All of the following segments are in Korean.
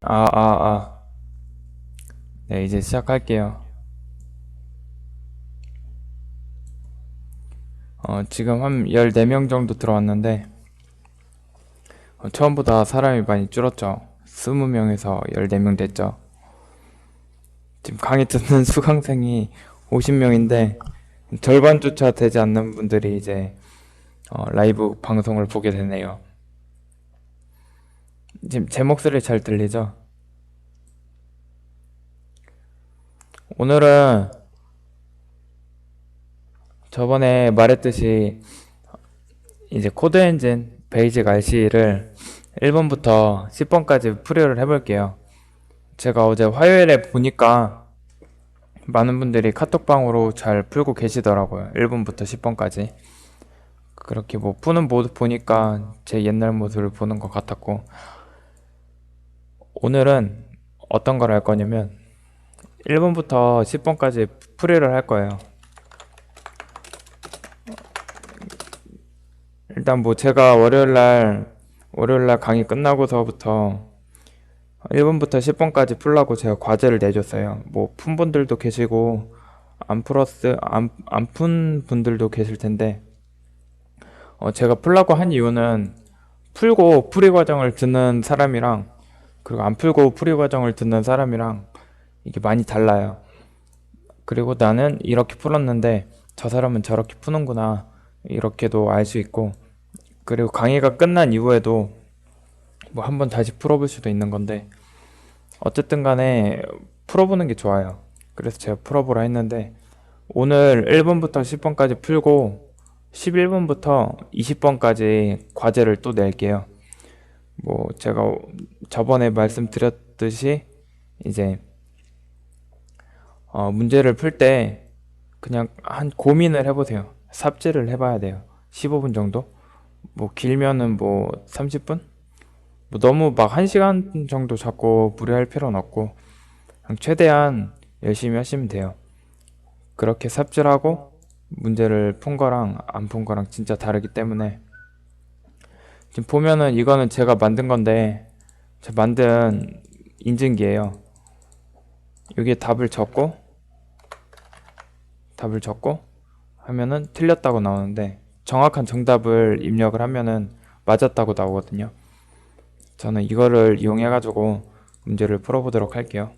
아. 네, 이제 시작할게요. 지금 한 14명 정도 들어왔는데, 처음보다 사람이 많이 줄었죠. 20명에서 14명 됐죠. 지금 강의 듣는 수강생이 50명인데, 절반조차 되지 않는 분들이 이제, 라이브 방송을 보게 되네요. 지금 제 목소리 잘 들리죠? 오늘은 저번에 말했듯이, 이제 코드 엔진 베이직 RC를 1번부터 10번까지 풀이를 해볼게요. 제가 어제 화요일에 보니까 많은 분들이 카톡방으로 잘 풀고 계시더라고요. 1번부터 10번까지. 그렇게 뭐 푸는 모습 보니까 제 옛날 모습을 보는 것 같았고, 오늘은 어떤 걸 할 거냐면 1번부터 10번까지 풀이를 할 거예요. 일단 뭐 제가 월요일날 강의 끝나고서부터 1번부터 10번까지 풀라고 제가 과제를 내줬어요. 뭐 푼 분들도 계시고 안 푼 분들도 계실 텐데, 제가 풀라고 한 이유는 풀고 풀이 과정을 듣는 사람이랑 그리고 안 풀고 풀이 과정을 듣는 사람이랑 이게 많이 달라요. 그리고 나는 이렇게 풀었는데 저 사람은 저렇게 푸는구나, 이렇게도 알 수 있고, 그리고 강의가 끝난 이후에도 뭐 한번 다시 풀어볼 수도 있는 건데, 어쨌든 간에 풀어보는 게 좋아요. 그래서 제가 풀어보라 했는데, 오늘 1번부터 10번까지 풀고 11번부터 20번까지 과제를 또 낼게요. 뭐 제가 저번에 말씀드렸듯이 이제 문제를 풀 때 그냥 한 고민을 해보세요. 삽질을 해봐야 돼요. 15분 정도? 뭐 길면은 뭐 30분? 뭐 너무 막 1시간 정도 잡고 무리할 필요는 없고, 그냥 최대한 열심히 하시면 돼요. 그렇게 삽질하고 문제를 푼 거랑 안 푼 거랑 진짜 다르기 때문에, 지금 보면은 이거는 제가 만든 건데, 제가 만든 인증기예요. 여기에 답을 적고 하면은 틀렸다고 나오는데, 정확한 정답을 입력을 하면은 맞았다고 나오거든요. 저는 이거를 이용해 가지고 문제를 풀어보도록 할게요.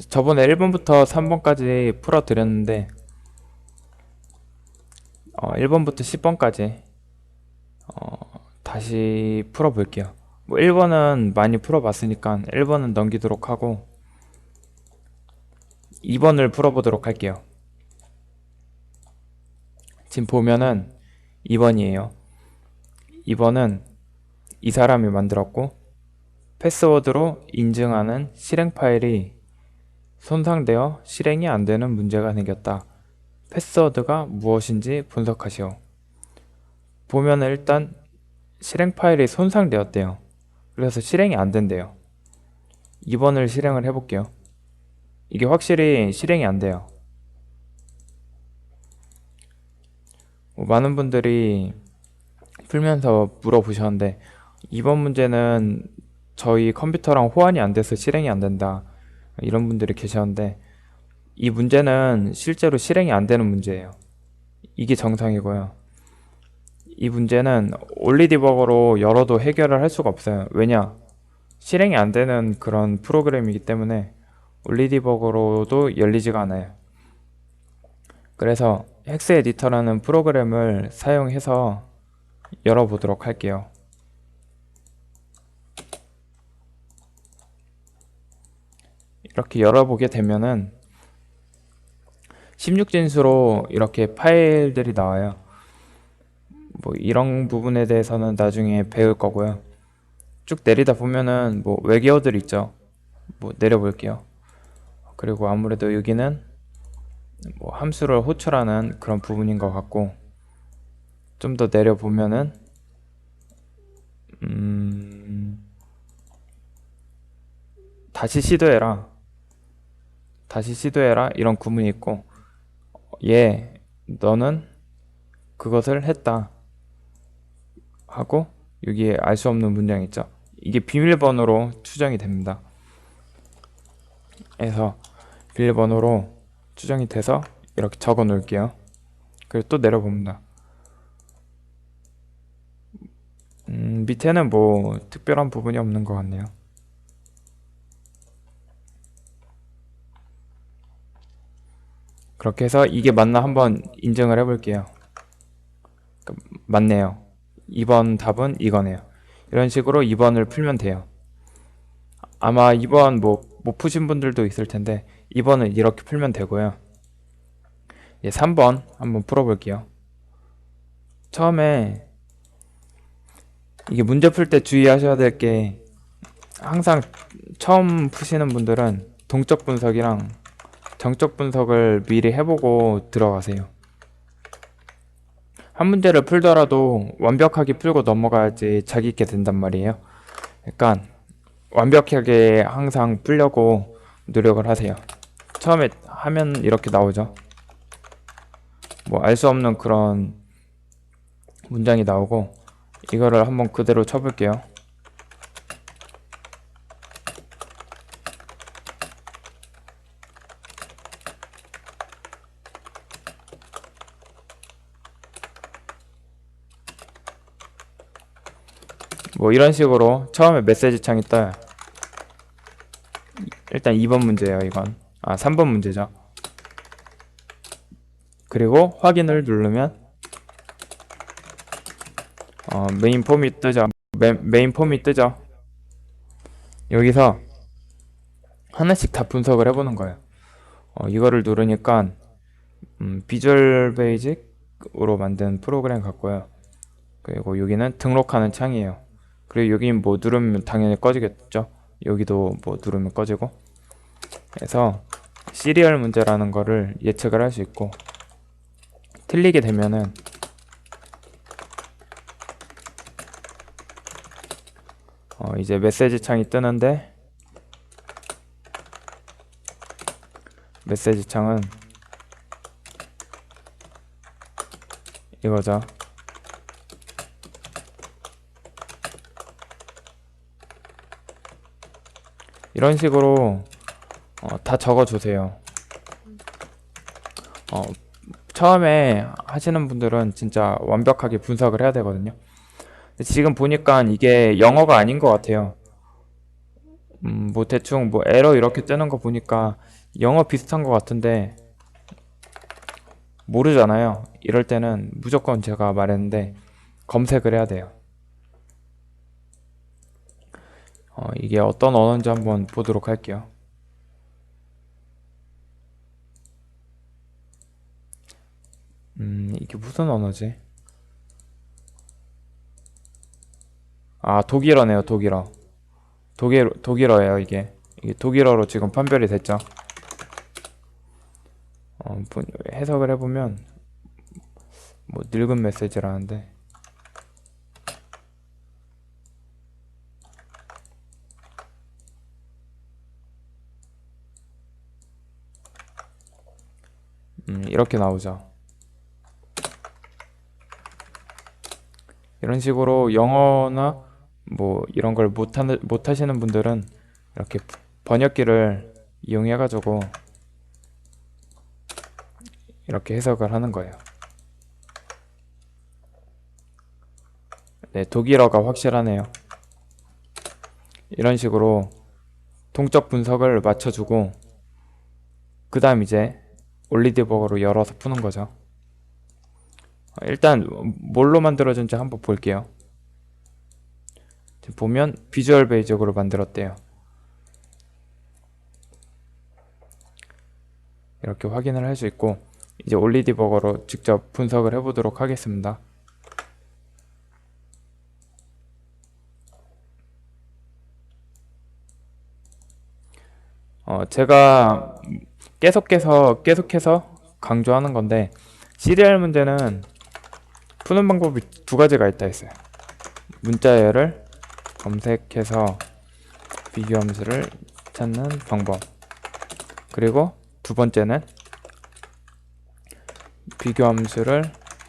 저번에 1번부터 3번까지 풀어드렸는데, 1번부터 10번까지 다시 풀어볼게요. 뭐 1번은 많이 풀어봤으니까 1번은 넘기도록 하고 2번을 풀어보도록 할게요. 지금 보면은 2번이에요. 2번은 이 사람이 만들었고, 패스워드로 인증하는 실행 파일이 손상되어 실행이 안 되는 문제가 생겼다. 패스워드가 무엇인지 분석하시오. 보면은 일단 실행 파일이 손상되었대요. 그래서 실행이 안 된대요. 2번을 실행을 해볼게요. 이게 확실히 실행이 안 돼요. 많은 분들이 풀면서 물어보셨는데, 이번 문제는 저희 컴퓨터랑 호환이 안 돼서 실행이 안 된다, 이런 분들이 계셨는데, 이 문제는 실제로 실행이 안 되는 문제예요. 이게 정상이고요. 이 문제는 올리디버거로 열어도 해결을 할 수가 없어요. 왜냐? 실행이 안 되는 그런 프로그램이기 때문에 올리디버거로도 열리지가 않아요. 그래서 헥스 에디터라는 프로그램을 사용해서 열어보도록 할게요. 이렇게 열어보게 되면은 16진수로 이렇게 파일들이 나와요. 뭐 이런 부분에 대해서는 나중에 배울 거고요. 쭉 내리다 보면은 뭐 외계어들 있죠. 뭐 내려볼게요. 그리고 아무래도 여기는 뭐 함수를 호출하는 그런 부분인 것 같고, 좀 더 내려보면은 음, 다시 시도해라, 다시 시도해라, 이런 구문이 있고, 너는 그것을 했다 하고, 여기에 알 수 없는 문장 있죠. 이게 비밀번호로 추정이 됩니다. 그래서 비밀번호로 추정이 돼서 이렇게 적어 놓을게요. 그리고 또 내려봅니다. 밑에는 뭐 특별한 부분이 없는 것 같네요. 그렇게 해서 이게 맞나 한번 인증을 해볼게요. 맞네요. 2번 답은 이거네요. 이런 식으로 2번을 풀면 돼요. 아마 2번 뭐 못 푸신 분들도 있을 텐데 2번은 이렇게 풀면 되고요. 이제 3번 한번 풀어볼게요. 처음에 이게 문제 풀 때 주의하셔야 될 게 항상 처음 푸시는 분들은 동적 분석이랑 정적 분석을 미리 해보고 들어가세요. 한 문제를 풀더라도 완벽하게 풀고 넘어가야지 자기 있게 된단 말이에요. 그러니까 완벽하게 항상 풀려고 노력을 하세요. 처음에 하면 이렇게 나오죠. 뭐 알 수 없는 그런 문장이 나오고 이거를 한번 그대로 쳐볼게요. 뭐 이런 식으로 처음에 메시지 창이 떠요. 일단 2번 문제예요, 이건. 3번 문제죠. 그리고 확인을 누르면 메인 폼이 뜨죠. 메인 폼이 뜨죠. 여기서 하나씩 다 분석을 해보는 거예요. 이거를 누르니까 비주얼 베이직으로 만든 프로그램 같고요. 그리고 여기는 등록하는 창이에요. 그리고 여기 뭐 누르면 당연히 꺼지겠죠. 여기도 뭐 누르면 꺼지고. 그래서 시리얼 문제라는 거를 예측을 할 수 있고 틀리게 되면은 이제 메시지 창이 뜨는데 메시지 창은 이거죠. 이런 식으로 다 적어주세요. 처음에 하시는 분들은 진짜 완벽하게 분석을 해야 되거든요. 지금 보니까 이게 영어가 아닌 것 같아요. 뭐 대충 뭐 에러 이렇게 뜨는 거 보니까 영어 비슷한 것 같은데 모르잖아요. 이럴 때는 무조건 제가 말했는데 검색을 해야 돼요. 이게 어떤 언어인지 한번 보도록 할게요. 이게 무슨 언어지? 독일어네요, 독일어. 독일어예요, 이게. 이게 독일어로 지금 판별이 됐죠. 해석을 해보면, 뭐, 늙은 메시지라는데, 이렇게 나오죠. 이런 식으로 영어나 뭐 이런 걸 못하시는 분들은 이렇게 번역기를 이용해가지고 이렇게 해석을 하는 거예요. 네, 독일어가 확실하네요. 이런 식으로 동적 분석을 맞춰주고 그 다음 이제 올리드버거로 열어서 푸는 거죠. 일단 뭘로 만들어진지 한번 볼게요. 지금 보면 비주얼 베이직으로 만들었대요. 이렇게 확인을 할 수 있고 이제 올리드버거로 직접 분석을 해보도록 하겠습니다. 제가 계속해서 강조하는 건데 시리얼 문제는 푸는 방법이 두 가지가 있다 했어요. 문자열을 검색해서 비교함수를 찾는 방법. 그리고 두 번째는 비교함수를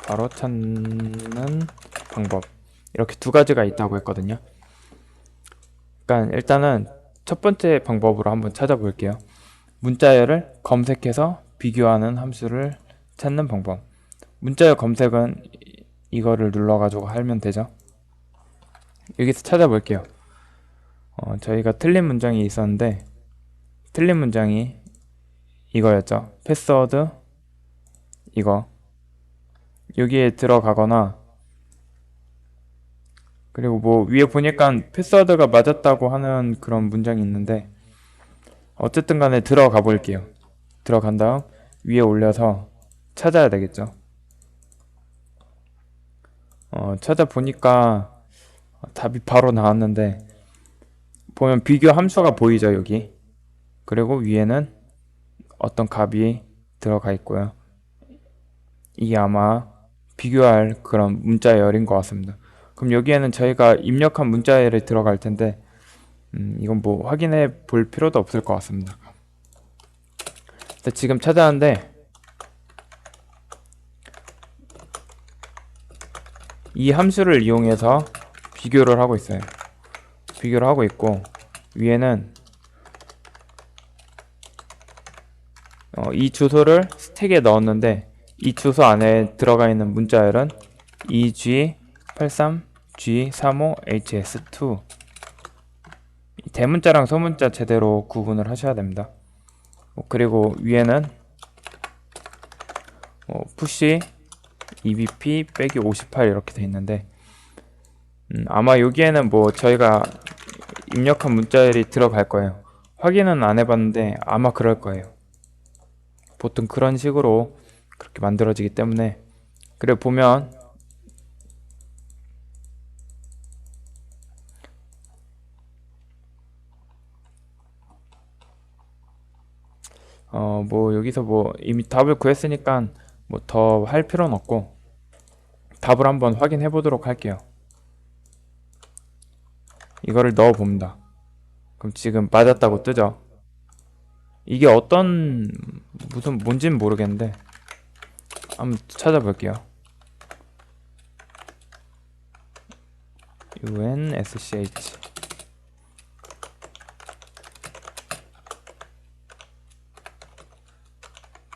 바로 찾는 방법. 이렇게 두 가지가 있다고 했거든요. 그러니까 일단은 첫 번째 방법으로 한번 찾아볼게요. 문자열을 검색해서 비교하는 함수를 찾는 방법. 문자열 검색은 이거를 눌러가지고 하면 되죠. 여기서 찾아볼게요. 저희가 틀린 문장이 있었는데 틀린 문장이 이거였죠. 패스워드 이거 여기에 들어가거나 그리고 뭐 위에 보니까 패스워드가 맞았다고 하는 그런 문장이 있는데 어쨌든 간에 들어가 볼게요. 들어간 다음 위에 올려서 찾아야 되겠죠. 찾아보니까 답이 바로 나왔는데 보면 비교 함수가 보이죠 여기. 그리고 위에는 어떤 값이 들어가 있고요. 이게 아마 비교할 그런 문자열인 것 같습니다. 그럼 여기에는 저희가 입력한 문자열이 들어갈 텐데 이건 뭐 확인해 볼 필요도 없을 것 같습니다. 지금 찾아왔는데 이 함수를 이용해서 비교를 하고 있어요. 비교를 하고 있고 위에는 이 주소를 스택에 넣었는데 이 주소 안에 들어가 있는 문자열은 EG83G35HS2 대문자랑 소문자 제대로 구분을 하셔야 됩니다. 그리고 위에는 푸시 EBP 빼기 58 이렇게 돼 있는데 아마 여기에는 뭐 저희가 입력한 문자열이 들어갈 거예요. 확인은 안 해봤는데 아마 그럴 거예요. 보통 그런 식으로 그렇게 만들어지기 때문에 그래 보면 뭐 여기서 뭐 이미 답을 구했으니까 뭐 더 할 필요는 없고 답을 한번 확인해 보도록 할게요. 이거를 넣어 봅니다. 그럼 지금 맞았다고 뜨죠. 이게 어떤 무슨 뭔지는 모르겠는데 한번 찾아볼게요. UNSCH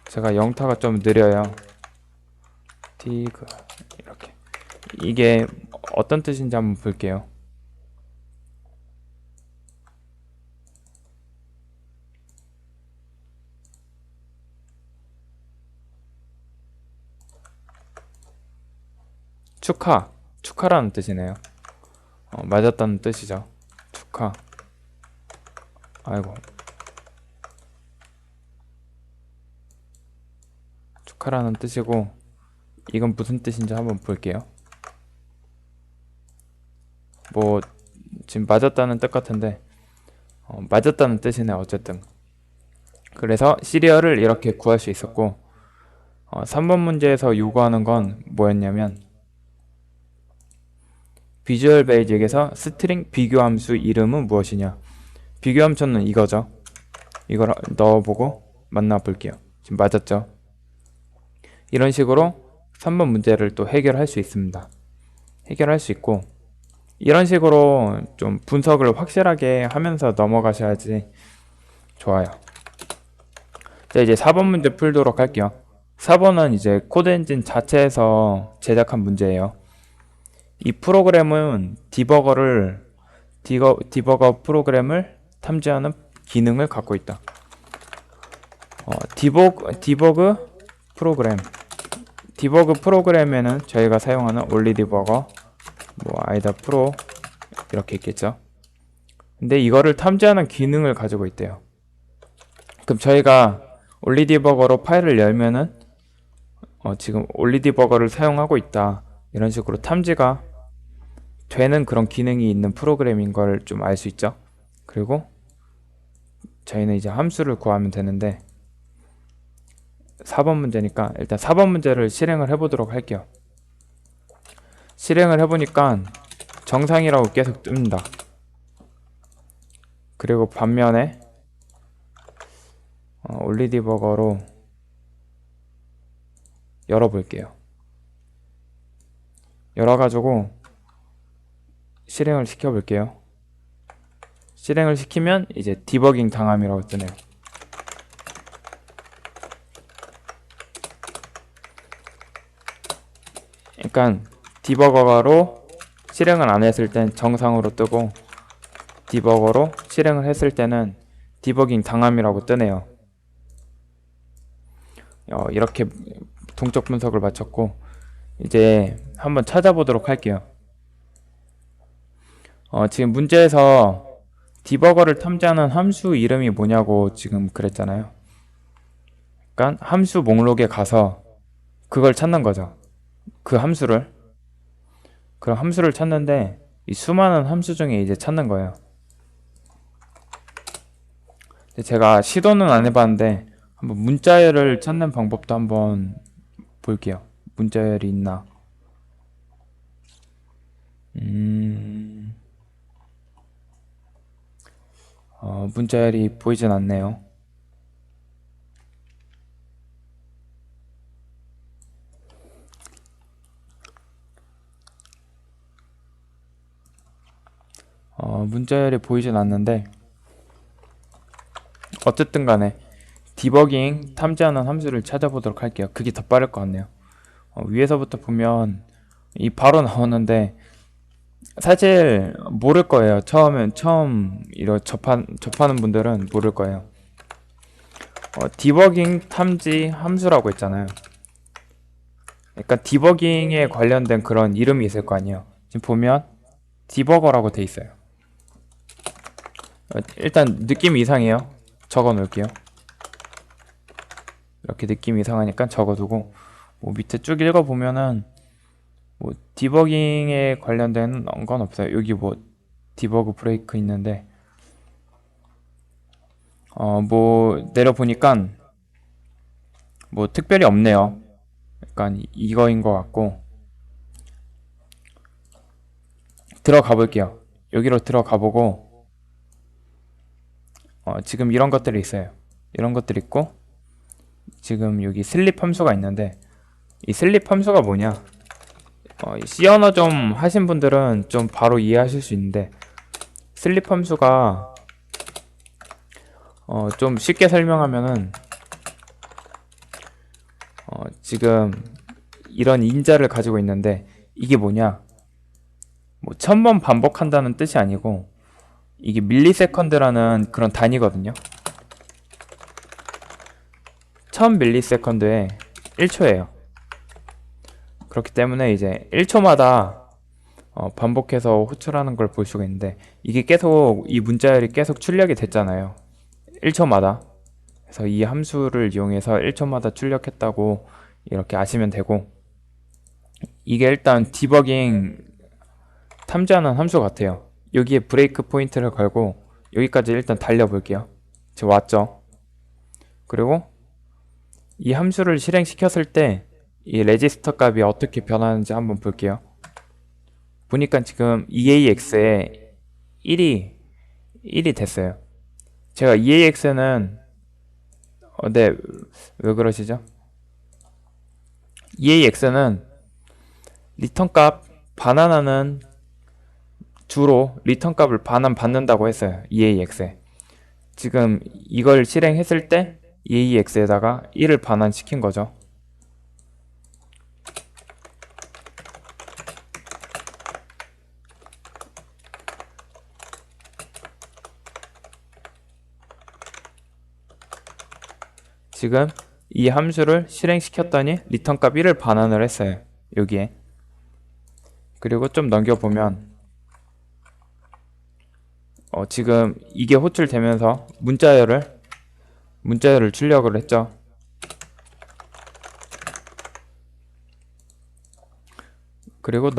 제가 영타가 좀 느려요. 디그 이렇게 이게 어떤 뜻인지 한번 볼게요. 축하라는 뜻이네요. 맞았다는 뜻이죠. 축하. 아이고. 축하라는 뜻이고 이건 무슨 뜻인지 한번 볼게요. 뭐 지금 맞았다는 뜻 같은데 맞았다는 뜻이네 어쨌든. 그래서 시리얼을 이렇게 구할 수 있었고 3번 문제에서 요구하는 건 뭐였냐면 비주얼 베이직에서 스트링 비교함수 이름은 무엇이냐. 비교함수는 이거죠. 이걸 넣어보고 만나볼게요. 지금 맞았죠? 이런 식으로 3번 문제를 또 해결할 수 있습니다. 해결할 수 있고 이런 식으로 좀 분석을 확실하게 하면서 넘어가셔야지 좋아요. 자, 이제 4번 문제 풀도록 할게요. 4번은 이제 코드 엔진 자체에서 제작한 문제예요. 이 프로그램은 디버거 프로그램을 탐지하는 기능을 갖고 있다. 디버그 프로그램에는 저희가 사용하는 올리디버거, 뭐 아이다 프로 이렇게 있겠죠. 근데 이거를 탐지하는 기능을 가지고 있대요. 그럼 저희가 올리디버거로 파일을 열면은 지금 올리디버거를 사용하고 있다 이런 식으로 탐지가 되는 그런 기능이 있는 프로그램인 걸 좀 알 수 있죠. 그리고 저희는 이제 함수를 구하면 되는데 4번 문제니까 일단 4번 문제를 실행을 해보도록 할게요. 실행을 해보니까 정상이라고 계속 뜹니다. 그리고 반면에 올리디버거로 열어볼게요. 열어가지고 실행을 시켜볼게요. 실행을 시키면 이제 디버깅 당함이라고 뜨네요. 그러니까 디버거로 실행을 안 했을 땐 정상으로 뜨고 디버거로 실행을 했을 때는 디버깅 당함이라고 뜨네요. 이렇게 동적 분석을 마쳤고 이제 한번 찾아보도록 할게요. 지금 문제에서 디버거를 탐지하는 함수 이름이 뭐냐고 지금 그랬잖아요. 그러니까 함수 목록에 가서 그걸 찾는 거죠. 그 함수를. 그럼 함수를 찾는데 이 수많은 함수 중에 이제 찾는 거예요. 제가 시도는 안 해봤는데 한번 문자열을 찾는 방법도 한번 볼게요. 문자열이 있나? 문자열이 보이진 않네요. 문자열이 보이진 않는데 어쨌든 간에 디버깅 탐지하는 함수를 찾아보도록 할게요. 그게 더 빠를 것 같네요. 위에서부터 보면 이 바로 나오는데 사실 모를 거예요. 처음 이런 접하는 분들은 모를 거예요. 디버깅 탐지 함수라고 했잖아요. 그러니까 디버깅에 관련된 그런 이름이 있을 거 아니에요. 지금 보면 디버거라고 돼 있어요. 일단 느낌이 이상해요. 적어 놓을게요. 이렇게 느낌이 이상하니까 적어두고 뭐 밑에 쭉 읽어보면은 뭐 디버깅에 관련된 건 없어요. 여기 뭐 디버그 브레이크 있는데 뭐 내려보니까 뭐 특별히 없네요. 약간 이거인 것 같고 들어가 볼게요. 여기로 들어가 보고 지금 이런 것들이 있어요. 이런 것들이 있고 지금 여기 슬립 함수가 있는데 이 슬립 함수가 뭐냐? C 언어 좀 하신 분들은 좀 바로 이해하실 수 있는데 슬립 함수가 좀 쉽게 설명하면은 지금 이런 인자를 가지고 있는데 이게 뭐냐? 뭐 1000번 반복한다는 뜻이 아니고 이게 밀리세컨드라는 그런 단위거든요. 1000밀리세컨드에 1초예요. 그렇기 때문에 이제 1초마다 반복해서 호출하는 걸 볼 수가 있는데 이게 계속 이 문자열이 계속 출력이 됐잖아요. 1초마다. 그래서 이 함수를 이용해서 1초마다 출력했다고 이렇게 아시면 되고 이게 일단 디버깅 탐지하는 함수 같아요. 여기에 브레이크 포인트를 걸고 여기까지 일단 달려볼게요. 지금 왔죠? 그리고 이 함수를 실행시켰을 때 이 레지스터 값이 어떻게 변하는지 한번 볼게요. 보니까 지금 EAX에 1이 됐어요. 제가 EAX는 네, 왜 그러시죠? EAX는 리턴 값 반환하는 주로 리턴 값을 반환 받는다고 했어요. EAX에. 지금 이걸 실행했을 때 EAX에다가 1을 반환시킨 거죠. 지금 이 함수를 실행시켰더니 리턴 값 1을 반환을 했어요. 여기에. 그리고 좀 넘겨보면 지금 이게 호출되면서 문자열을 출력을 했죠. 그리고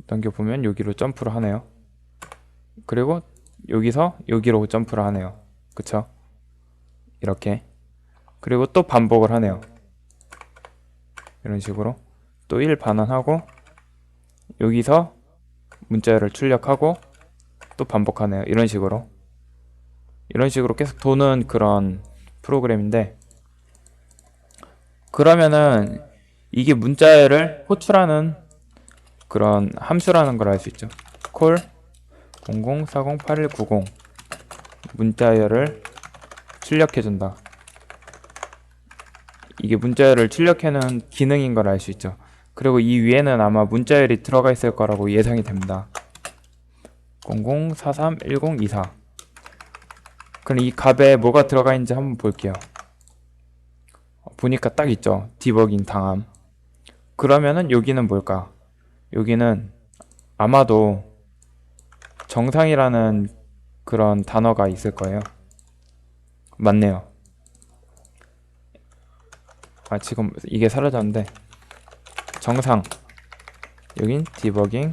넘겨보면 여기로 점프를 하네요. 그리고 여기서 여기로 점프를 하네요. 그쵸? 이렇게. 그리고 또 반복을 하네요. 이런 식으로 또 1 반환하고 여기서 문자열을 출력하고 또 반복하네요. 이런 식으로 계속 도는 그런 프로그램인데 그러면은 이게 문자열을 호출하는 그런 함수라는 걸 알 수 있죠. call 00408190 문자열을 출력해준다. 이게 문자열을 출력해놓은 기능인 걸 알 수 있죠. 그리고 이 위에는 아마 문자열이 들어가 있을 거라고 예상이 됩니다. 00431024. 그럼 이 값에 뭐가 들어가 있는지 한번 볼게요. 보니까 딱 있죠. 디버깅 당함. 그러면은 여기는 뭘까? 여기는 아마도 정상이라는 그런 단어가 있을 거예요. 맞네요. 지금 이게 사라졌는데 정상, 여긴 디버깅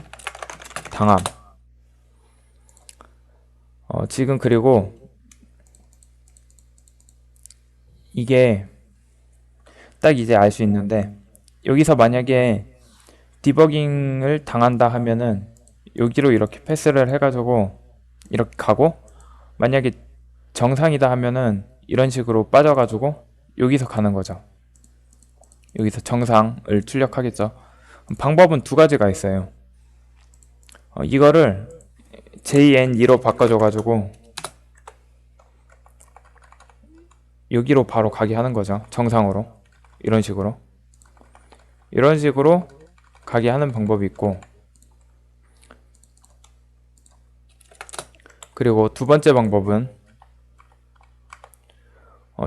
당함. 지금 그리고 이게 딱 이제 알 수 있는데, 여기서 만약에 디버깅을 당한다 하면은 여기로 이렇게 패스를 해가지고 이렇게 가고, 만약에 정상이다 하면은 이런 식으로 빠져가지고 여기서 가는 거죠. 여기서 정상을 출력하겠죠. 방법은 두 가지가 있어요. 이거를 JN2로 바꿔줘가지고 여기로 바로 가게 하는 거죠. 정상으로. 이런 식으로 가게 하는 방법이 있고, 그리고 두 번째 방법은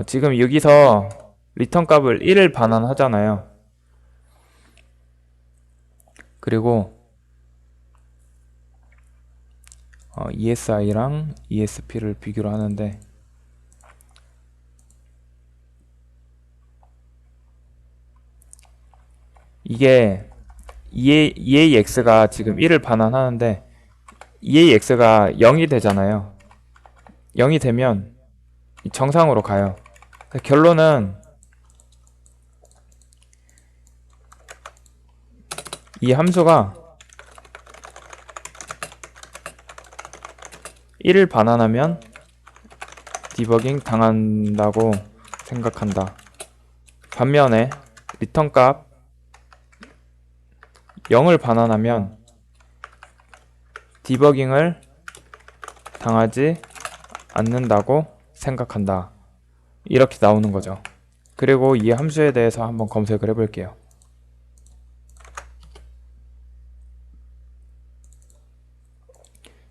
지금 여기서 리턴 값을 1을 반환하잖아요. 그리고 ESI랑 ESP를 비교를 하는데, 이게 EAX가 지금 1을 반환하는데 EAX가 0이 되잖아요. 0이 되면 정상으로 가요. 결론은 이 함수가 1을 반환하면 디버깅 당한다고 생각한다. 반면에 리턴 값 0을 반환하면 디버깅을 당하지 않는다고 생각한다. 이렇게 나오는 거죠. 그리고 이 함수에 대해서 한번 검색을 해볼게요.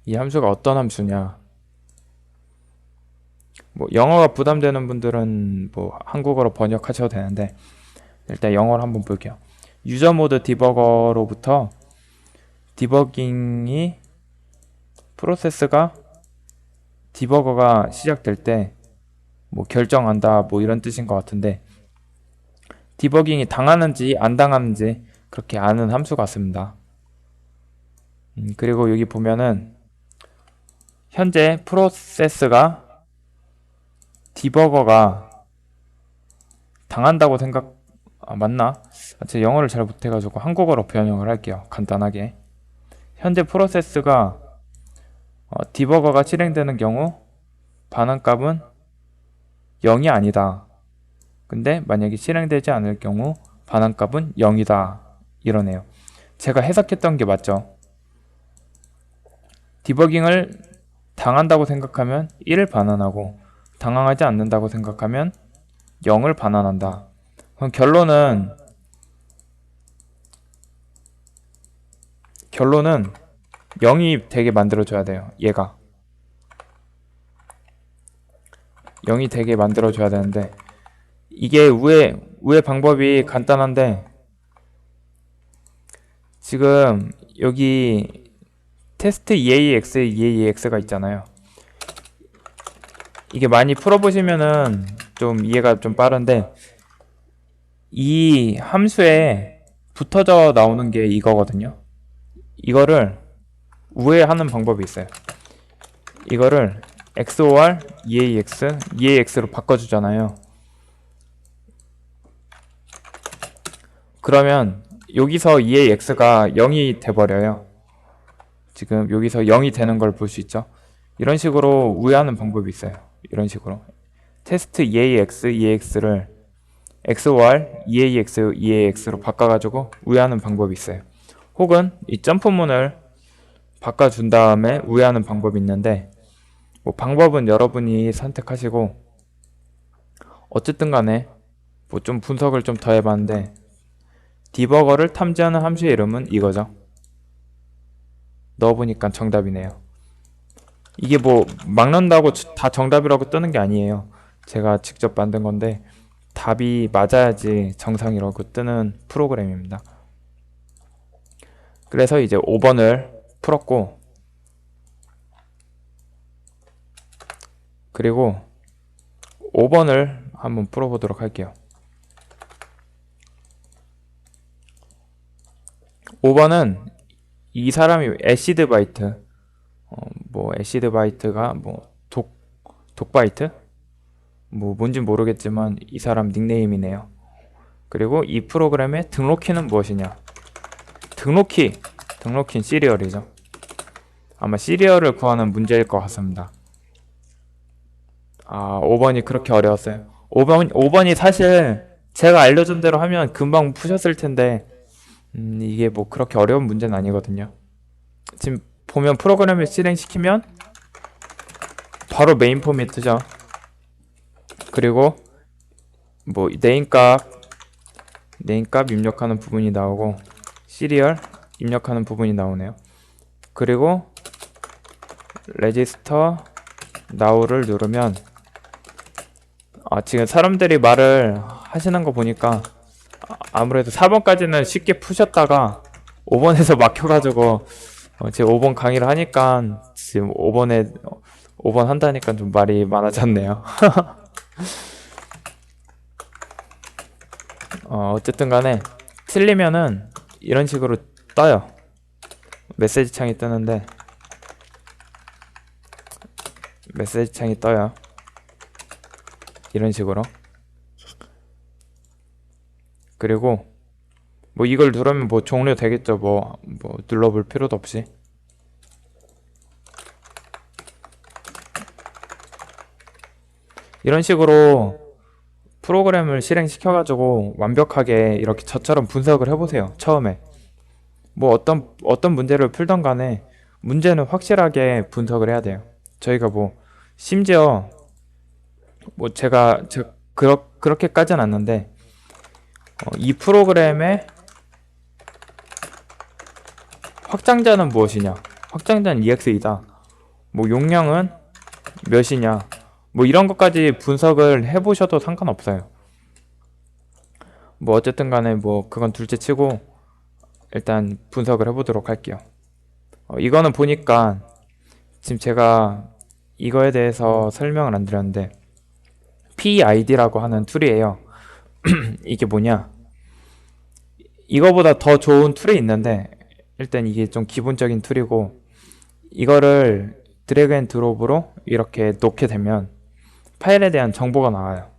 이 함수가 어떤 함수냐? 영어가 부담되는 분들은 한국어로 번역하셔도 되는데, 일단 영어로 한번 볼게요. 유저 모드 디버거로부터 디버깅이 프로세스가 디버거가 시작될 때 결정한다 이런 뜻인 것 같은데, 디버깅이 당하는지 안 당하는지 그렇게 아는 함수 같습니다. 그리고 여기 보면은 현재 프로세스가 디버거가 당한다고 맞나? 제가 영어를 잘 못해가지고 한국어로 번역을 할게요. 간단하게. 현재 프로세스가 디버거가 실행되는 경우 반환값은 0이 아니다. 근데 만약에 실행되지 않을 경우 반환값은 0이다. 이러네요. 제가 해석했던 게 맞죠? 디버깅을 당한다고 생각하면 1을 반환하고, 당하지 않는다고 생각하면 0을 반환한다. 그럼 결론은 0이 되게 만들어줘야 돼요. 얘가 0이 되게 만들어줘야 되는데, 이게 우회 방법이 간단한데, 지금 여기 테스트 EAX가 있잖아요. 이게 많이 풀어보시면은 좀 이해가 좀 빠른데, 이 함수에 붙어져 나오는 게 이거거든요. 이거를 우회하는 방법이 있어요. 이거를 XOR EAX로 바꿔주잖아요. 그러면 여기서 EAX가 0이 돼버려요. 지금 여기서 0이 되는 걸 볼 수 있죠. 이런 식으로 우회하는 방법이 있어요. 이런 식으로 테스트 EAX를 XOR EAX로 바꿔가지고 우회하는 방법이 있어요. 혹은 이 점프문을 바꿔준 다음에 우회하는 방법이 있는데, 뭐 방법은 여러분이 선택하시고, 어쨌든 간에 뭐 좀 분석을 좀 더 해봤는데, 디버거를 탐지하는 함수의 이름은 이거죠. 넣어보니까 정답이네요. 이게 뭐 막 넣는다고 다 정답이라고 뜨는 게 아니에요. 제가 직접 만든 건데 답이 맞아야지 정상이라고 뜨는 프로그램입니다. 그래서 이제 5번을 풀었고, 그리고 5번을 한번 풀어보도록 할게요. 5번은 이 사람이 애시드 바이트, 뭐 애시드 바이트가 뭐 독바이트? 뭐 뭔진 모르겠지만 이 사람 닉네임이네요. 그리고 이 프로그램의 등록키는 무엇이냐? 등록키는 시리얼이죠. 아마 시리얼을 구하는 문제일 것 같습니다. 5번이 그렇게 어려웠어요. 5번이 사실 제가 알려준 대로 하면 금방 푸셨을 텐데, 이게 뭐 그렇게 어려운 문제는 아니거든요. 지금 보면 프로그램을 실행시키면 바로 메인 폼이 뜨죠. 그리고 뭐 네임값 입력하는 부분이 나오고, 시리얼 입력하는 부분이 나오네요. 그리고 레지스터 now를 누르면, 지금 사람들이 말을 하시는 거 보니까 아무래도 4번까지는 쉽게 푸셨다가 5번에서 막혀가지고, 제 5번 강의를 하니까 지금 5번 한다니까 좀 말이 많아졌네요. 어쨌든 간에 틀리면은 이런 식으로 떠요. 메시지 창이 뜨는데, 메시지 창이 떠요. 이런 식으로. 그리고 뭐 이걸 누르면 뭐 종료되겠죠. 뭐 눌러볼 필요도 없이. 이런 식으로 프로그램을 실행시켜가지고 완벽하게 이렇게 저처럼 분석을 해보세요. 처음에 뭐 어떤 문제를 풀던 간에 문제는 확실하게 분석을 해야 돼요. 저희가 뭐 심지어 뭐 제가 그렇게까지는 않는데, 이 프로그램의 확장자는 무엇이냐? 확장자는 EX이다. 뭐 용량은 몇이냐? 뭐 이런 것까지 분석을 해보셔도 상관없어요. 뭐 어쨌든 간에 뭐 그건 둘째 치고 일단 분석을 해보도록 할게요. 이거는 보니까 지금 제가 이거에 대해서 설명을 안 드렸는데, PID라고 하는 툴이에요. 이게 뭐냐? 이거보다 더 좋은 툴이 있는데 일단 이게 좀 기본적인 툴이고, 이거를 드래그 앤 드롭으로 이렇게 놓게 되면 파일에 대한 정보가 나와요.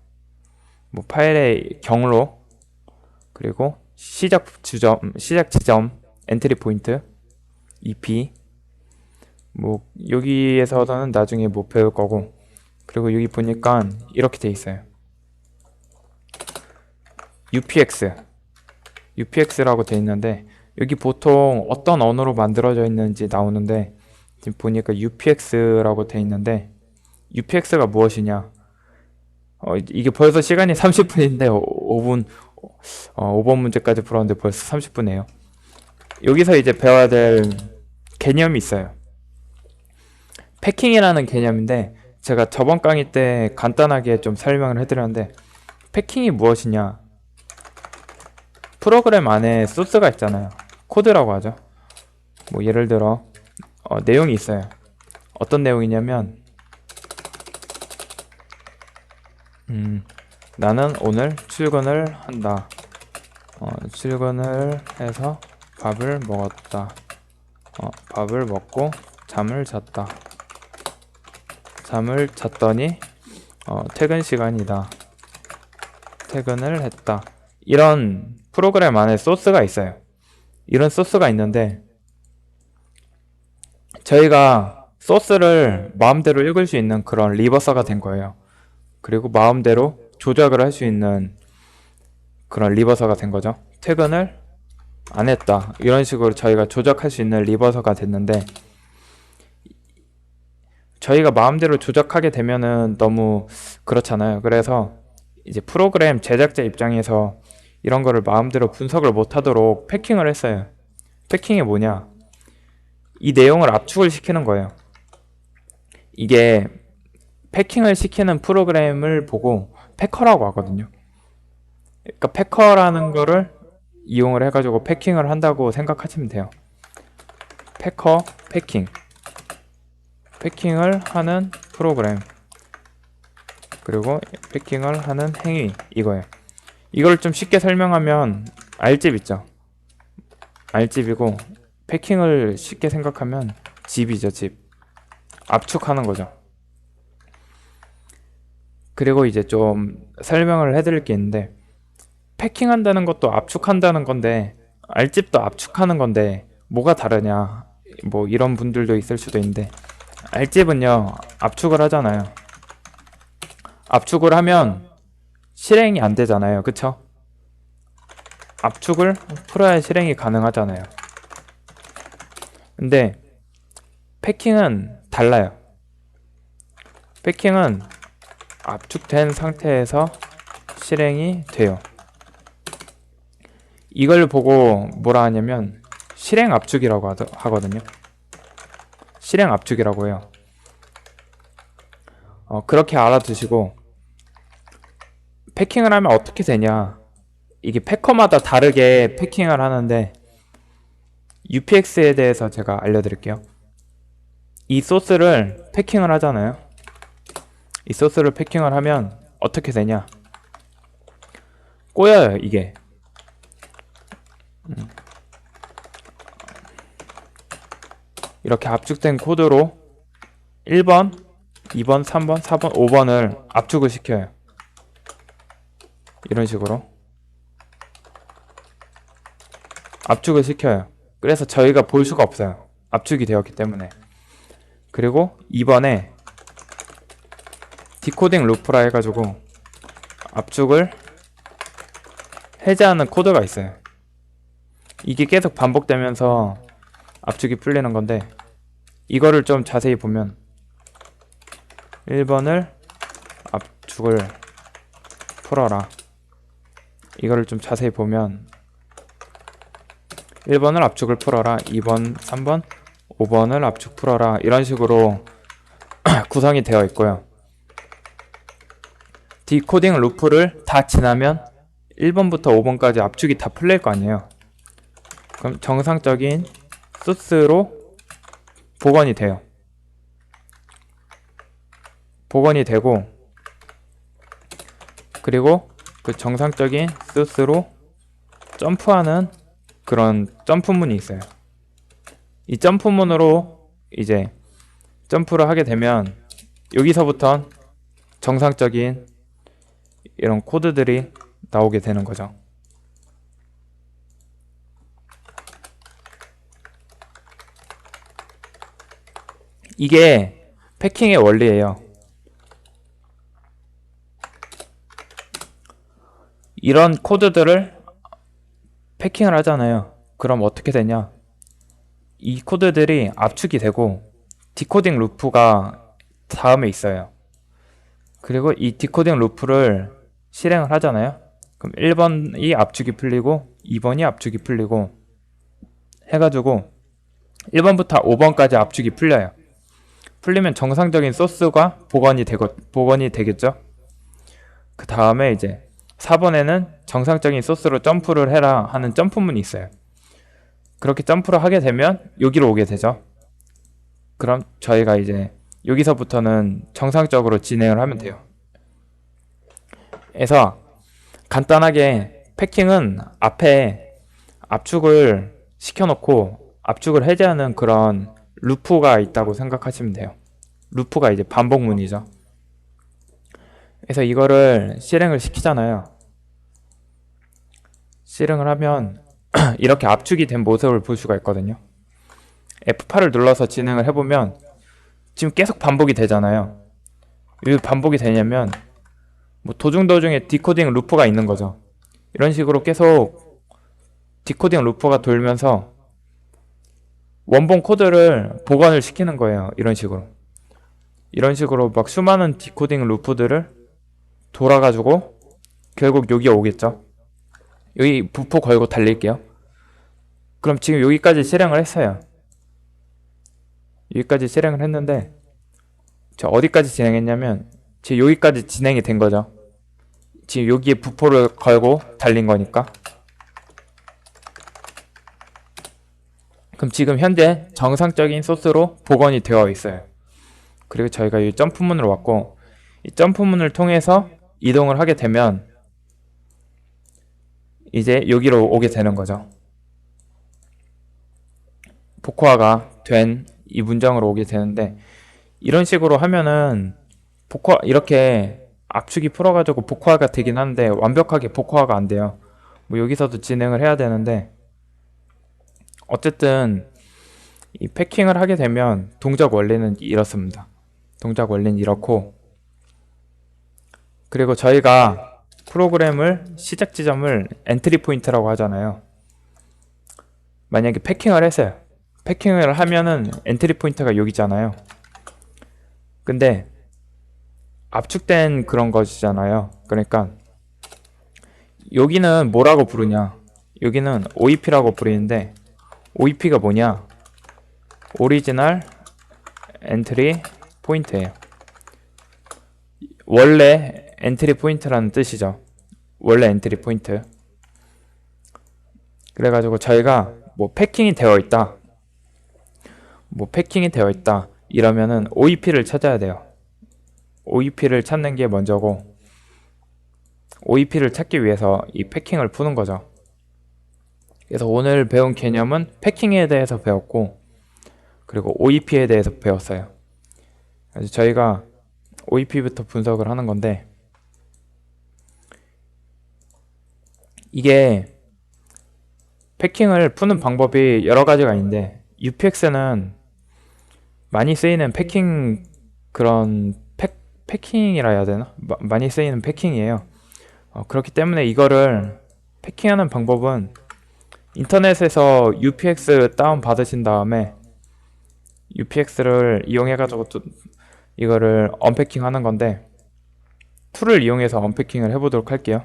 뭐 파일의 경로, 그리고 시작 지점, 엔트리 포인트, EP, 뭐 여기에서는 나중에 뭐 배울 거고, 그리고 여기 보니까 이렇게 돼 있어요. UPX라고 돼 있는데, 여기 보통 어떤 언어로 만들어져 있는지 나오는데, 지금 보니까 UPX라고 돼 있는데, UPX가 무엇이냐? 이게 벌써 시간이 30분인데 5번 문제까지 풀었는데 벌써 30분이에요. 여기서 이제 배워야 될 개념이 있어요. 패킹이라는 개념인데, 제가 저번 강의 때 간단하게 좀 설명을 해드렸는데, 패킹이 무엇이냐? 프로그램 안에 소스가 있잖아요. 코드라고 하죠. 뭐 예를 들어 내용이 있어요. 어떤 내용이냐면, 나는 오늘 출근을 한다. 출근을 해서 밥을 먹었다. 밥을 먹고 잠을 잤다. 잠을 잤더니 퇴근 시간이다. 퇴근을 했다. 이런 프로그램 안에 소스가 있어요. 이런 소스가 있는데, 저희가 소스를 마음대로 읽을 수 있는 그런 리버서가 된 거예요. 그리고 마음대로 조작을 할 수 있는 그런 리버서가 된 거죠. 퇴근을 안 했다. 이런 식으로 저희가 조작할 수 있는 리버서가 됐는데, 저희가 마음대로 조작하게 되면은 너무 그렇잖아요. 그래서 이제 프로그램 제작자 입장에서 이런 거를 마음대로 분석을 못 하도록 패킹을 했어요. 패킹이 뭐냐? 이 내용을 압축을 시키는 거예요. 이게 패킹을 시키는 프로그램을 보고 패커라고 하거든요. 그러니까 패커라는 거를 이용을 해가지고 패킹을 한다고 생각하시면 돼요. 패커, 패킹. 패킹을 하는 프로그램. 그리고 패킹을 하는 행위. 이거예요. 이걸 좀 쉽게 설명하면 알집 있죠. 알집이고, 패킹을 쉽게 생각하면 집이죠, 집. 압축하는 거죠. 그리고 이제 좀 설명을 해드릴 게 있는데, 패킹한다는 것도 압축한다는 건데, 알집도 압축하는 건데, 뭐가 다르냐? 뭐 이런 분들도 있을 수도 있는데, 알집은요, 압축을 하잖아요. 압축을 하면 실행이 안 되잖아요. 그쵸? 압축을 풀어야 실행이 가능하잖아요. 근데 패킹은 달라요. 패킹은 압축된 상태에서 실행이 돼요. 이걸 보고 뭐라 하냐면 실행 압축이라고 하거든요. 실행 압축이라고 해요. 그렇게 알아두시고, 패킹을 하면 어떻게 되냐. 이게 패커마다 다르게 패킹을 하는데, UPX에 대해서 제가 알려드릴게요. 이 소스를 패킹을 하잖아요. 이 소스를 패킹을 하면 어떻게 되냐. 꼬여요, 이게. 이렇게 압축된 코드로 1번, 2번, 3번, 4번, 5번을 압축을 시켜요. 이런 식으로 압축을 시켜요. 그래서 저희가 볼 수가 없어요. 압축이 되었기 때문에. 그리고 2번에 디코딩 루프라 해가지고 압축을 해제하는 코드가 있어요. 이게 계속 반복되면서 압축이 풀리는 건데, 이거를 좀 자세히 보면 1번을 압축을 풀어라. 이거를 좀 자세히 보면 1번을 압축을 풀어라, 2번, 3번, 5번을 압축 풀어라, 이런 식으로 구성이 되어 있고요. 디코딩 루프를 다 지나면 1번부터 5번까지 압축이 다 풀릴 거 아니에요. 그럼 정상적인 소스로 복원이 돼요. 복원이 되고, 그리고 그 정상적인 소스로 점프하는 그런 점프문이 있어요. 이 점프문으로 이제 점프를 하게 되면 여기서부터 정상적인 이런 코드들이 나오게 되는 거죠. 이게 패킹의 원리예요. 이런 코드들을 패킹을 하잖아요. 그럼 어떻게 되냐? 이 코드들이 압축이 되고 디코딩 루프가 다음에 있어요. 그리고 이 디코딩 루프를 실행을 하잖아요. 그럼 1번이 압축이 풀리고 2번이 압축이 풀리고 해가지고 1번부터 5번까지 압축이 풀려요. 풀리면 정상적인 소스가 복원이 되겠죠. 그 다음에 이제 4번에는 정상적인 소스로 점프를 해라 하는 점프문이 있어요. 그렇게 점프를 하게 되면 여기로 오게 되죠. 그럼 저희가 이제 여기서부터는 정상적으로 진행을 하면 돼요. 그래서 간단하게 패킹은 앞에 압축을 시켜놓고 압축을 해제하는 그런 루프가 있다고 생각하시면 돼요. 루프가 이제 반복문이죠. 그래서 이거를 실행을 시키잖아요. 실행을 하면 이렇게 압축이 된 모습을 볼 수가 있거든요. F8을 눌러서 진행을 해보면 지금 계속 반복이 되잖아요. 왜 반복이 되냐면 뭐 도중도중에 디코딩 루프가 있는 거죠. 이런 식으로 계속 디코딩 루프가 돌면서 원본 코드를 복원을 시키는 거예요. 이런 식으로. 이런 식으로 막 수많은 디코딩 루프들을 돌아가지고 결국 여기 오겠죠. 여기 부포 걸고 달릴게요. 그럼 지금 여기까지 실행을 했어요. 여기까지 실행을 했는데 저 어디까지 진행했냐면 지금 여기까지 진행이 된 거죠. 지금 여기에 부포를 걸고 달린 거니까. 그럼 지금 현재 정상적인 소스로 복원이 되어 있어요. 그리고 저희가 이 점프문으로 왔고, 이 점프문을 통해서 이동을 하게 되면 이제 여기로 오게 되는 거죠. 복화가 된 이 문장으로 오게 되는데, 이런 식으로 하면은 이렇게 압축이 풀어가지고 복화가 되긴 하는데 완벽하게 복화가 안 돼요. 뭐 여기서도 진행을 해야 되는데, 어쨌든 이 패킹을 하게 되면 동작 원리는 이렇습니다. 동작 원리는 이렇고, 그리고 저희가 프로그램을 시작 지점을 엔트리 포인트라고 하잖아요. 만약에 패킹을 했어요. 패킹을 하면은 엔트리 포인트가 여기잖아요. 근데 압축된 그런 것이잖아요. 그러니까 여기는 뭐라고 부르냐? 여기는 OEP라고 부르는데, OEP가 뭐냐? 오리지널 엔트리 포인트예요. 원래 엔트리 포인트라는 뜻이죠. 원래 엔트리 포인트. 그래가지고 저희가 뭐 패킹이 되어 있다, 이러면은 OEP를 찾아야 돼요. OEP를 찾는 게 먼저고, OEP를 찾기 위해서 이 패킹을 푸는 거죠. 그래서 오늘 배운 개념은 패킹에 대해서 배웠고, 그리고 OEP에 대해서 배웠어요. 그래서 저희가 OEP부터 분석을 하는 건데, 이게 패킹을 푸는 방법이 여러 가지가 있는데, UPX는 많이 쓰이는 패킹, 그런 패킹이라 해야 되나? 많이 쓰이는 패킹이에요. 그렇기 때문에 이거를 패킹하는 방법은 인터넷에서 UPX 다운 받으신 다음에 UPX를 이용해가지고 또 이거를 언패킹 하는 건데, 툴을 이용해서 언패킹을 해보도록 할게요.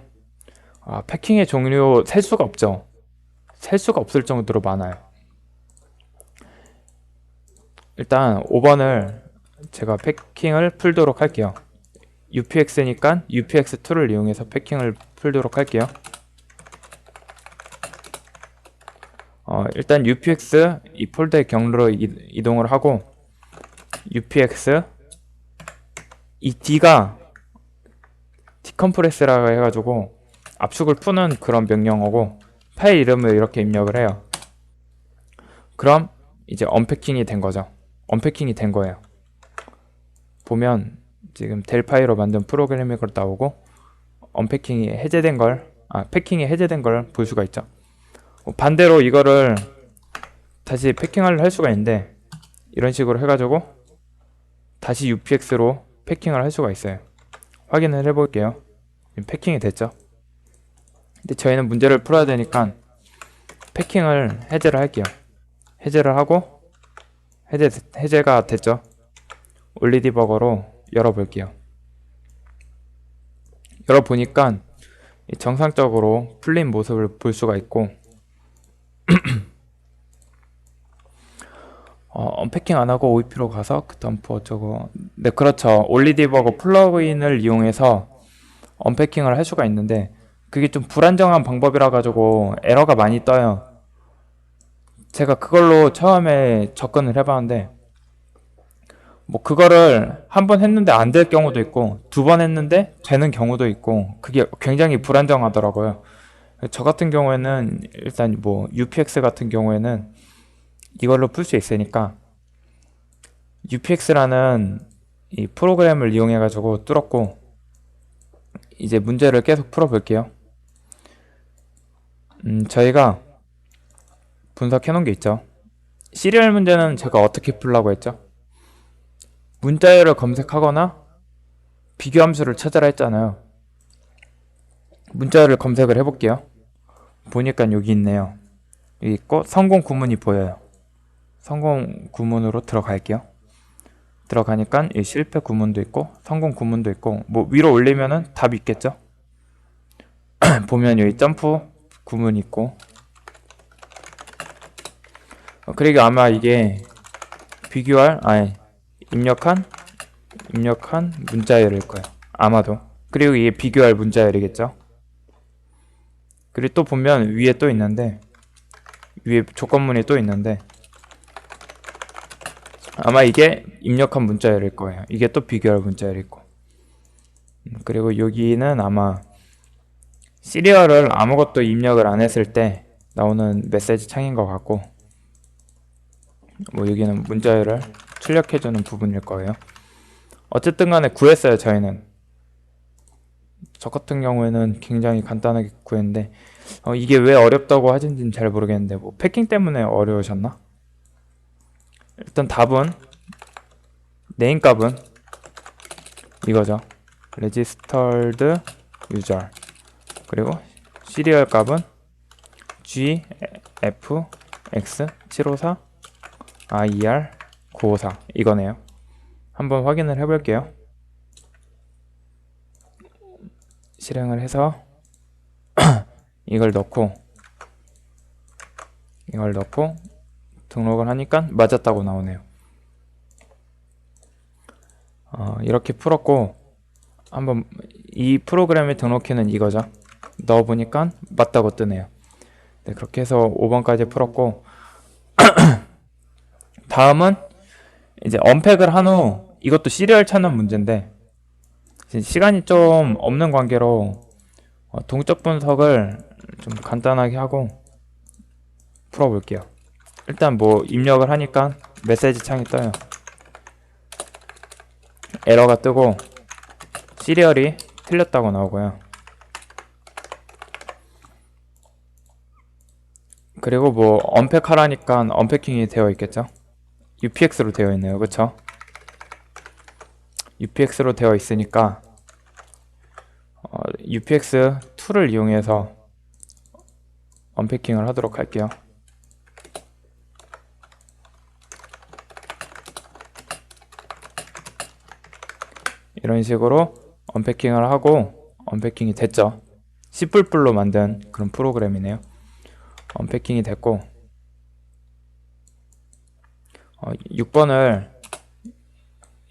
패킹의 종류 셀 수가 없죠. 셀 수가 없을 정도로 많아요. 일단 5번을 제가 패킹을 풀도록 할게요. UPX니까 UPX 툴을 이용해서 패킹을 풀도록 할게요. 일단 UPX 이 폴더의 경로로 이동을 하고, UPX 이 D가 디컴프레스라고 해가지고 압축을 푸는 그런 명령어고, 파일 이름을 이렇게 입력을 해요. 그럼 이제 언패킹이 된 거죠. 언패킹이 된 거예요. 보면 지금 델 파이로 만든 프로그래밍이 나오고, 언패킹이 해제된 걸, 패킹이 해제된 걸 볼 수가 있죠. 반대로 이거를 다시 패킹을 할 수가 있는데, 이런 식으로 해가지고 다시 UPX로 패킹을 할 수가 있어요. 확인을 해볼게요. 패킹이 됐죠. 근데 저희는 문제를 풀어야 되니까 패킹을 해제를 할게요. 해제를 하고, 해제가 됐죠. 올리디버거로 열어볼게요. 열어보니까 정상적으로 풀린 모습을 볼 수가 있고, 언패킹 안하고 OEP로 가서 그 덤프 어쩌고, 네 그렇죠. 올리디버거 플러그인을 이용해서 언패킹을 할 수가 있는데, 그게 좀 불안정한 방법이라 가지고 에러가 많이 떠요. 제가 그걸로 처음에 접근을 해봤는데, 뭐 그거를 한 번 했는데 안 될 경우도 있고, 두 번 했는데 되는 경우도 있고, 그게 굉장히 불안정하더라고요. 저 같은 경우에는 일단 뭐 UPX 같은 경우에는 이걸로 풀 수 있으니까 UPX라는 이 프로그램을 이용해 가지고 뚫었고, 이제 문제를 계속 풀어 볼게요. 저희가 분석해 놓은 게 있죠. 시리얼 문제는 제가 어떻게 풀라고 했죠? 문자열을 검색하거나 비교함수를 찾아라 했잖아요. 문자열을 검색을 해볼게요. 보니까 여기 있네요. 여기 있고 성공 구문이 보여요. 성공 구문으로 들어갈게요. 들어가니까 이 실패 구문도 있고 성공 구문도 있고 뭐 위로 올리면은 답이 있겠죠. 보면 여기 점프 구문이 있고 그리고 아마 이게 비교할 입력한 문자열일 거예요. 아마도. 그리고 이게 비교할 문자열이겠죠. 그리고 또 보면 위에 또 있는데 위에 조건문이 또 있는데 아마 이게 입력한 문자열일 거예요. 이게 또 비교할 문자열이고 그리고 여기는 아마 시리얼을 아무것도 입력을 안 했을 때 나오는 메시지 창인 것 같고 뭐 여기는 문자열을 출력해주는 부분일 거예요. 어쨌든 간에 구했어요. 저희는 저 같은 경우에는 굉장히 간단하게 구했는데 이게 왜 어렵다고 하진지는 잘 모르겠는데 뭐 패킹 때문에 어려우셨나? 일단 답은 네임 값은 이거죠. registered user 그리고 시리얼 값은 gfx754 IR954 이거네요. 한번 확인을 해볼게요. 실행을 해서 이걸 넣고 등록을 하니까 맞았다고 나오네요. 이렇게 풀었고 한번 이 프로그램의 등록키는 이거죠. 넣어보니까 맞다고 뜨네요. 네, 그렇게 해서 5번까지 풀었고 다음은 이제 언팩을 한 후 이것도 시리얼 찾는 문제인데 시간이 좀 없는 관계로 동적 분석을 좀 간단하게 하고 풀어볼게요. 일단 뭐 입력을 하니까 메시지 창이 떠요. 에러가 뜨고 시리얼이 틀렸다고 나오고요. 그리고 뭐 언팩하라니까 언패킹이 되어 있겠죠. UPX로 되어 있네요. 그쵸? UPX로 되어 있으니까 UPX 툴을 이용해서 언패킹을 하도록 할게요. 이런 식으로 언패킹을 하고 언패킹이 됐죠. C++로 만든 그런 프로그램이네요. 언패킹이 됐고 6번을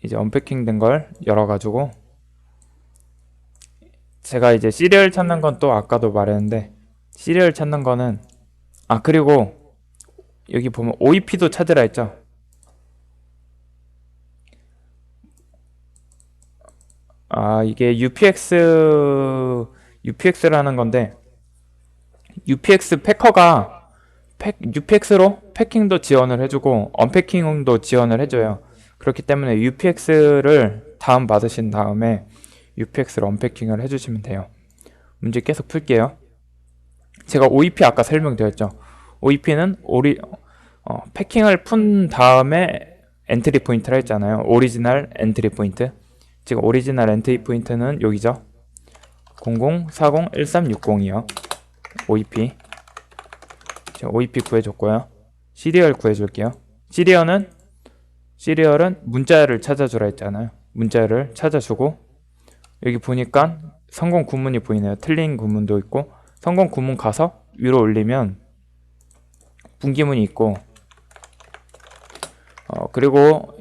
이제 언패킹 된 걸 열어가지고 제가 이제 시리얼 찾는 건 또 아까도 말했는데 시리얼 찾는 거는 그리고 여기 보면 OEP도 찾으라 했죠. 이게 UPX라는 건데 UPX 패커가 UPX로 패킹도 지원을 해주고 언패킹도 지원을 해줘요. 그렇기 때문에 UPX를 다운 받으신 다음에 UPX를 언패킹을 해주시면 돼요. 문제 계속 풀게요. 제가 OEP 아까 설명드렸죠. OEP는 패킹을 푼 다음에 엔트리 포인트를 했잖아요. 오리지널 엔트리 포인트. 지금 오리지널 엔트리 포인트는 여기죠. 00401360이요. OEP. 제가 OEP 구해줬고요. 시리얼 구해줄게요. 시리얼은 문자열을 찾아주라 했잖아요. 문자열을 찾아주고 여기 보니까 성공 구문이 보이네요. 틀린 구문도 있고 성공 구문 가서 위로 올리면 분기문이 있고 그리고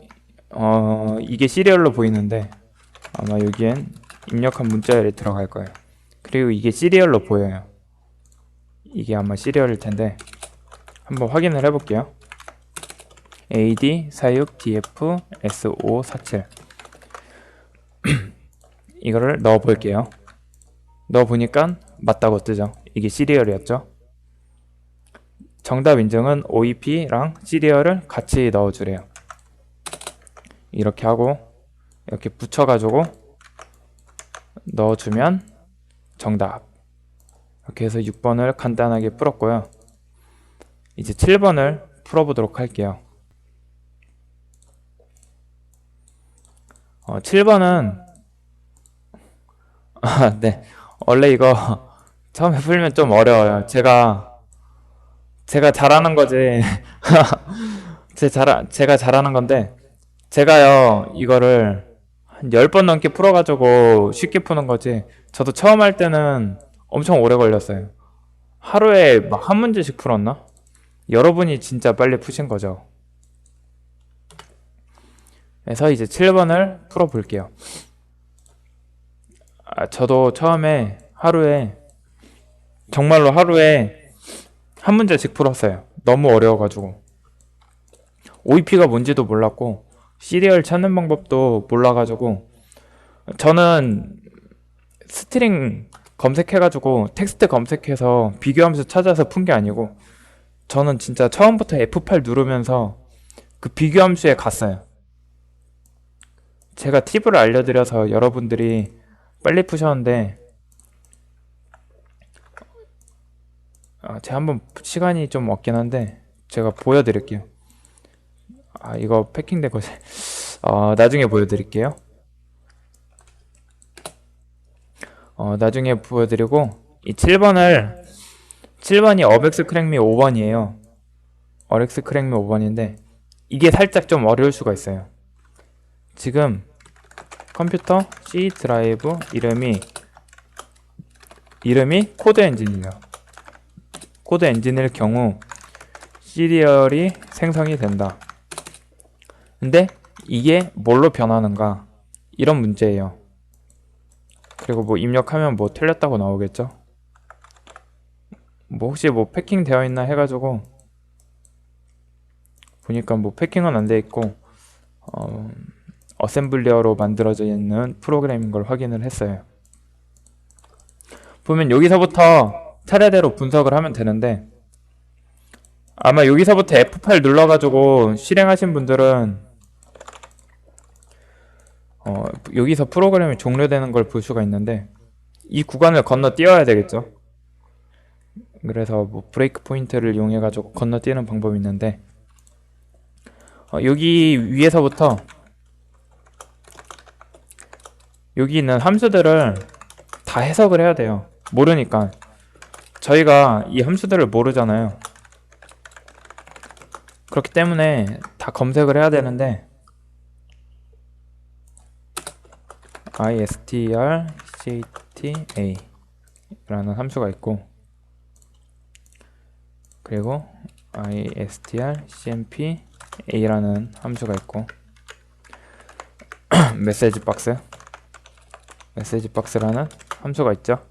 이게 시리얼로 보이는데 아마 여기엔 입력한 문자열이 들어갈 거예요. 그리고 이게 시리얼로 보여요. 이게 아마 시리얼일 텐데 한번 확인을 해볼게요. AD46DFS547 이거를 넣어볼게요. 넣어보니까 맞다고 뜨죠. 이게 시리얼이었죠. 정답 인증은 OEP랑 시리얼을 같이 넣어주래요. 이렇게 하고 이렇게 붙여가지고 넣어주면 정답. 이렇게 해서 6번을 간단하게 풀었고요. 이제 7번을 풀어보도록 할게요. 7번은 네, 원래 이거 처음에 풀면 좀 어려워요. 제가 잘하는 거지. 제가 잘하는 건데 제가요, 이거를 한 10번 넘게 풀어가지고 쉽게 푸는 거지. 저도 처음 할 때는 엄청 오래 걸렸어요. 하루에 막 한 문제씩 풀었나? 여러분이 진짜 빨리 푸신 거죠. 그래서 이제 7번을 풀어볼게요. 저도 처음에 정말로 하루에 한 문제씩 풀었어요. 너무 어려워가지고. OEP가 뭔지도 몰랐고, 시리얼 찾는 방법도 몰라가지고, 저는 스트링 검색해가지고, 텍스트 검색해서 비교하면서 찾아서 푼 게 아니고, 저는 진짜 처음부터 F8 누르면서 그 비교함수에 갔어요. 제가 팁을 알려드려서 여러분들이 빨리 푸셨는데, 제가 한번 시간이 좀 없긴 한데, 제가 보여드릴게요. 이거 패킹된 거지. 나중에 보여드릴게요. 나중에 보여드리고, 이 7번이 어벡스 크랙미 5번이에요. 어렉스 크랙미 5번인데, 이게 살짝 좀 어려울 수가 있어요. 지금 컴퓨터 C 드라이브 이름이 코드 엔진이에요. 코드 엔진일 경우 시리얼이 생성이 된다. 근데 이게 뭘로 변하는가? 이런 문제예요. 그리고 뭐 입력하면 뭐 틀렸다고 나오겠죠? 뭐 혹시 뭐 패킹 되어 있나 해가지고 보니까 뭐 패킹은 안 돼 있고 어셈블리어로 만들어져 있는 프로그램인 걸 확인을 했어요. 보면 여기서부터 차례대로 분석을 하면 되는데 아마 여기서부터 F8 눌러가지고 실행하신 분들은 여기서 프로그램이 종료되는 걸 볼 수가 있는데 이 구간을 건너뛰어야 되겠죠. 그래서 뭐 브레이크 포인트를 이용해가지고 건너뛰는 방법이 있는데 여기 위에서부터 여기 있는 함수들을 다 해석을 해야 돼요. 모르니까 저희가 이 함수들을 모르잖아요. 그렇기 때문에 다 검색을 해야 되는데 istrcta 라는 함수가 있고 그리고 istrcmp 라는 함수가 있고 메시지 박스라는 함수가 있죠.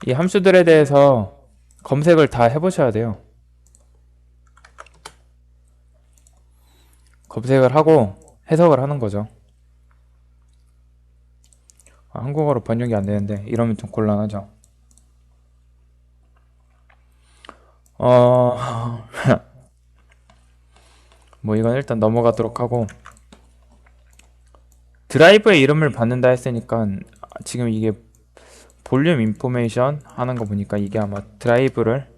이 함수들에 대해서 검색을 다 해보셔야 돼요. 검색을 하고 해석을 하는 거죠. 한국어로 번역이 안 되는데 이러면 좀 곤란하죠. 뭐 이건 일단 넘어가도록 하고 드라이브의 이름을 받는다 했으니까 지금 이게 볼륨 인포메이션 하는 거 보니까 이게 아마 드라이브를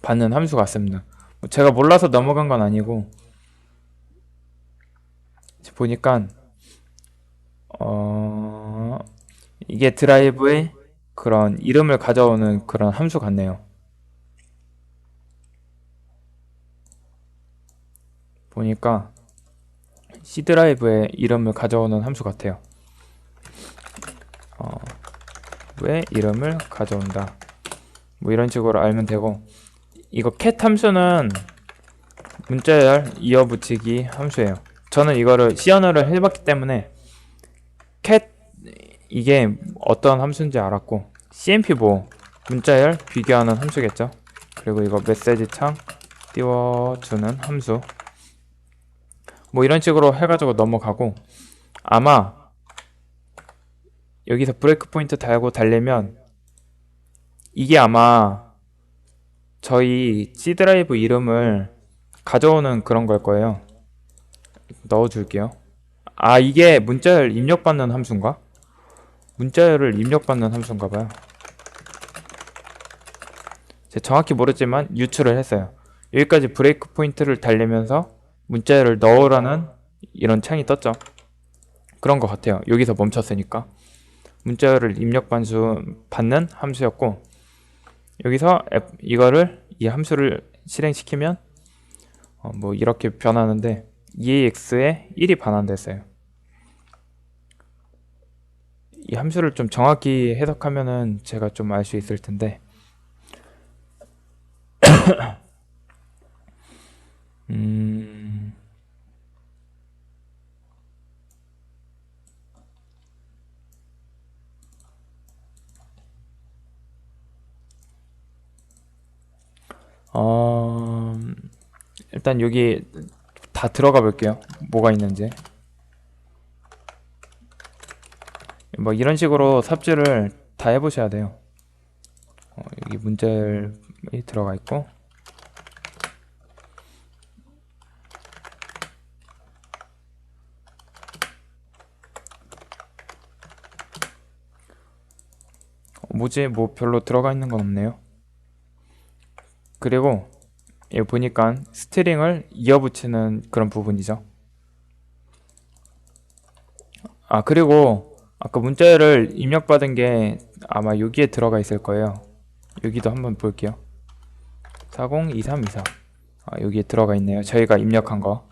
받는 함수 같습니다. 제가 몰라서 넘어간 건 아니고 보니까 이게 드라이브의 그런 이름을 가져오는 그런 함수 같네요. 보니까 C 드라이브의 이름을 가져오는 함수 같아요. 왜 이름을 가져온다. 뭐 이런 식으로 알면 되고 이거 cat 함수는 문자열 이어붙이기 함수예요. 저는 이거를 C 언어를 해봤기 때문에 cat 이게 어떤 함수인지 알았고 CMP 뭐 문자열 비교하는 함수겠죠. 그리고 이거 메시지 창 띄워주는 함수 뭐 이런 식으로 해가지고 넘어가고 아마 여기서 브레이크 포인트 달고 달리면 이게 아마 저희 C 드라이브 이름을 가져오는 그런 걸 거예요. 넣어줄게요. 이게 문자열 입력받는 함수인가? 문자열을 입력받는 함수인가 봐요. 제가 정확히 모르지만 유출을 했어요. 여기까지 브레이크 포인트를 달리면서 문자열을 넣으라는 이런 창이 떴죠. 그런 것 같아요. 여기서 멈췄으니까. 문자열을 받는 함수였고 여기서 이 함수를 실행시키면 뭐 이렇게 변하는데 2ax에 1이 반환됐어요. 이 함수를 좀 정확히 해석하면은 제가 좀 알 수 있을 텐데 음, 어, 일단 여기 다 들어가 볼게요. 뭐가 있는지. 뭐 이런 식으로 삽질을 다 해보셔야 돼요. 여기 문제이 들어가 있고 뭐지? 뭐 별로 들어가 있는 건 없네요. 그리고 여기 보니까 스트링을 이어붙이는 그런 부분이죠. 아, 그리고 아까 문자를 입력받은 게 아마 여기에 들어가 있을 거예요. 여기도 한번 볼게요. 402324. 아, 여기에 들어가 있네요. 저희가 입력한 거.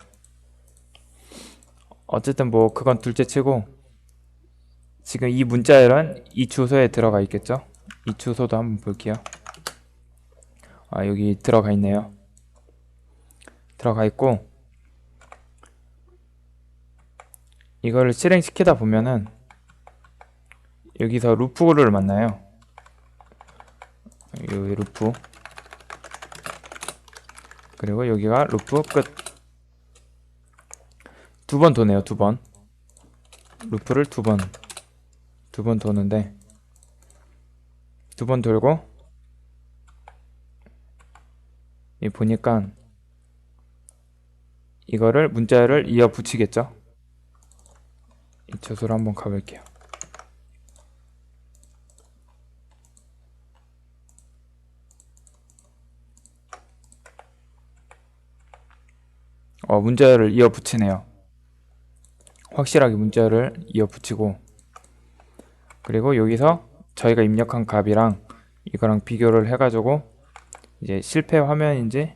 어쨌든 뭐 그건 둘째 치고 지금 이 문자열은 이 주소에 들어가 있겠죠? 이 주소도 한번 볼게요. 아, 여기 들어가 있네요. 들어가 있고 이거를 실행시키다 보면은 여기서 루프를 만나요. 여기 루프, 그리고 여기가 루프 끝. 두 번 도네요. 두 번. 루프를 두 번 도는데 두 번 돌고 이 보니까 이거를 문자를 이어 붙이겠죠. 이 주소로 한번 가볼게요. 문자를 이어 붙이네요. 확실하게 문자를 이어 붙이고 그리고 여기서 저희가 입력한 값이랑 이거랑 비교를 해가지고 이제 실패 화면인지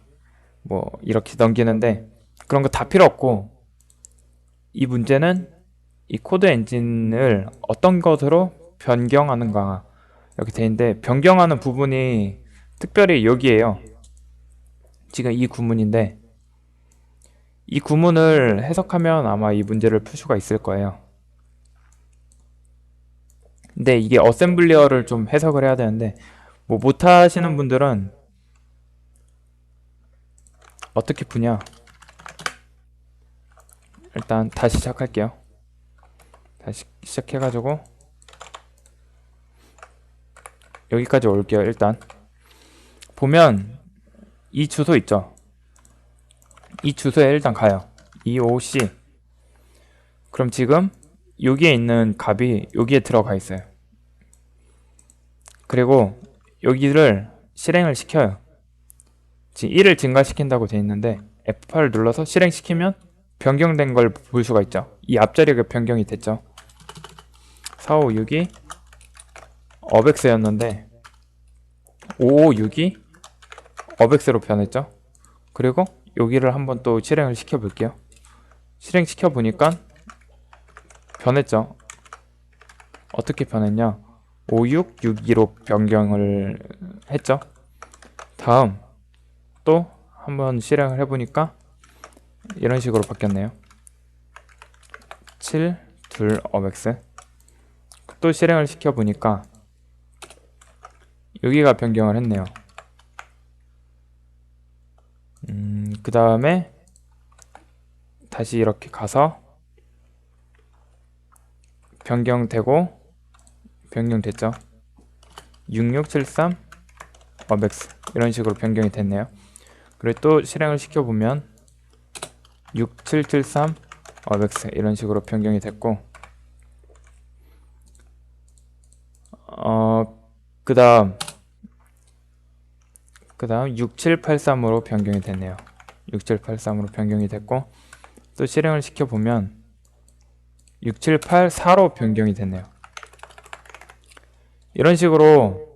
뭐 이렇게 넘기는데 그런 거 다 필요 없고 이 문제는 이 코드 엔진을 어떤 것으로 변경하는가 이렇게 돼 있는데 변경하는 부분이 특별히 여기에요. 지금 이 구문인데 이 구문을 해석하면 아마 이 문제를 풀 수가 있을 거예요. 근데 이게 어셈블리어를 좀 해석을 해야 되는데 뭐 못하시는 분들은 어떻게 푸냐, 일단 다시 시작할게요. 다시 시작해가지고 여기까지 올게요. 일단 보면 이 주소 있죠. 이 주소에 일단 가요. EOC. 그럼 지금 여기에 있는 값이 여기에 들어가 있어요. 그리고 여기를 실행을 시켜요. 지금 1을 증가시킨다고 되어 있는데 F8을 눌러서 실행시키면 변경된 걸 볼 수가 있죠. 이 앞자리가 변경이 됐죠. 4562 어백스였는데 5562 어백스로 변했죠. 그리고 여기를 한번 또 실행을 시켜 볼게요. 실행시켜 보니까 변했죠. 어떻게 변했냐, 5662로 변경을 했죠. 다음 또 한번 실행을 해보니까 이런 식으로 바뀌었네요. 7 2 어백스. 또 실행을 시켜보니까 여기가 변경을 했네요. 그 다음에 다시 이렇게 가서 변경되고 변경됐죠. 6673 어백스 이런 식으로 변경이 됐네요. 그리고 또 실행을 시켜보면 6773 어백스 이런 식으로 변경이 됐고 그 다음 6783으로 변경이 됐네요. 6783으로 변경이 됐고 또 실행을 시켜보면 6784로 변경이 됐네요. 이런 식으로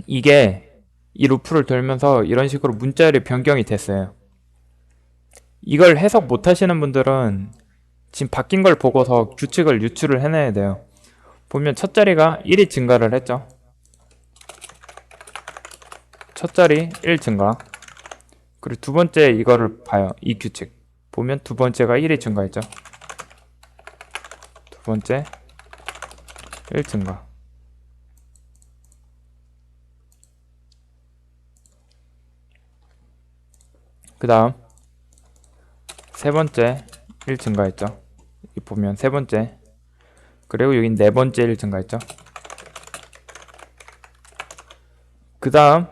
이게 이 루프를 돌면서 이런 식으로 문자열이 변경이 됐어요. 이걸 해석 못 하시는 분들은 지금 바뀐 걸 보고서 규칙을 유출을 해내야 돼요. 보면 첫 자리가 1이 증가를 했죠. 첫 자리 1 증가. 그리고 두 번째 이거를 봐요. 이 규칙. 보면 두 번째가 1이 증가했죠. 두 번째 1 증가. 그 다음 세 번째 1 증가했죠. 여기 보면 세 번째. 그리고 여긴 네 번째 1 증가했죠. 그 다음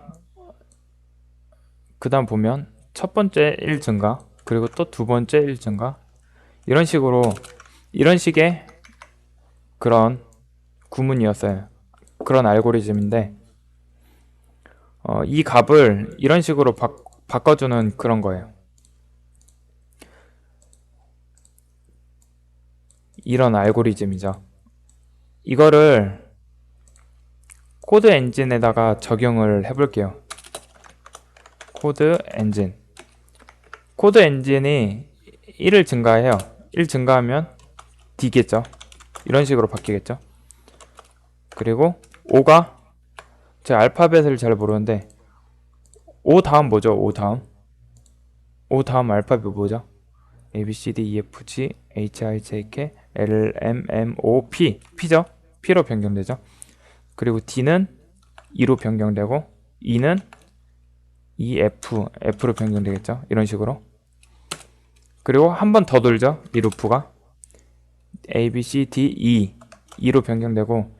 보면 첫 번째 1 증가, 그리고 또 두 번째 1 증가. 이런 식의 그런 구문이었어요. 그런 알고리즘인데, 이 값을 이런 식으로 바꿔주는 그런 거예요. 이런 알고리즘이죠. 이거를 코드 엔진에다가 적용을 해볼게요. 코드 엔진. 코드 엔진이 1을 증가해요. 1 증가하면 D겠죠. 이런 식으로 바뀌겠죠. 그리고 5가, 제가 알파벳을 잘 모르는데 5 다음 뭐죠? 5 다음 알파벳 뭐죠? A, B, C, D, E, F, G, H, I, J, K, L, M, N, O, P. P죠? P로 변경되죠. 그리고 D는 2로 변경되고, E는 E, F, F로 변경되겠죠. 이런 식으로. 그리고 한 번 더 돌죠. 이 루프가. A, B, C, D, E. 2로 변경되고,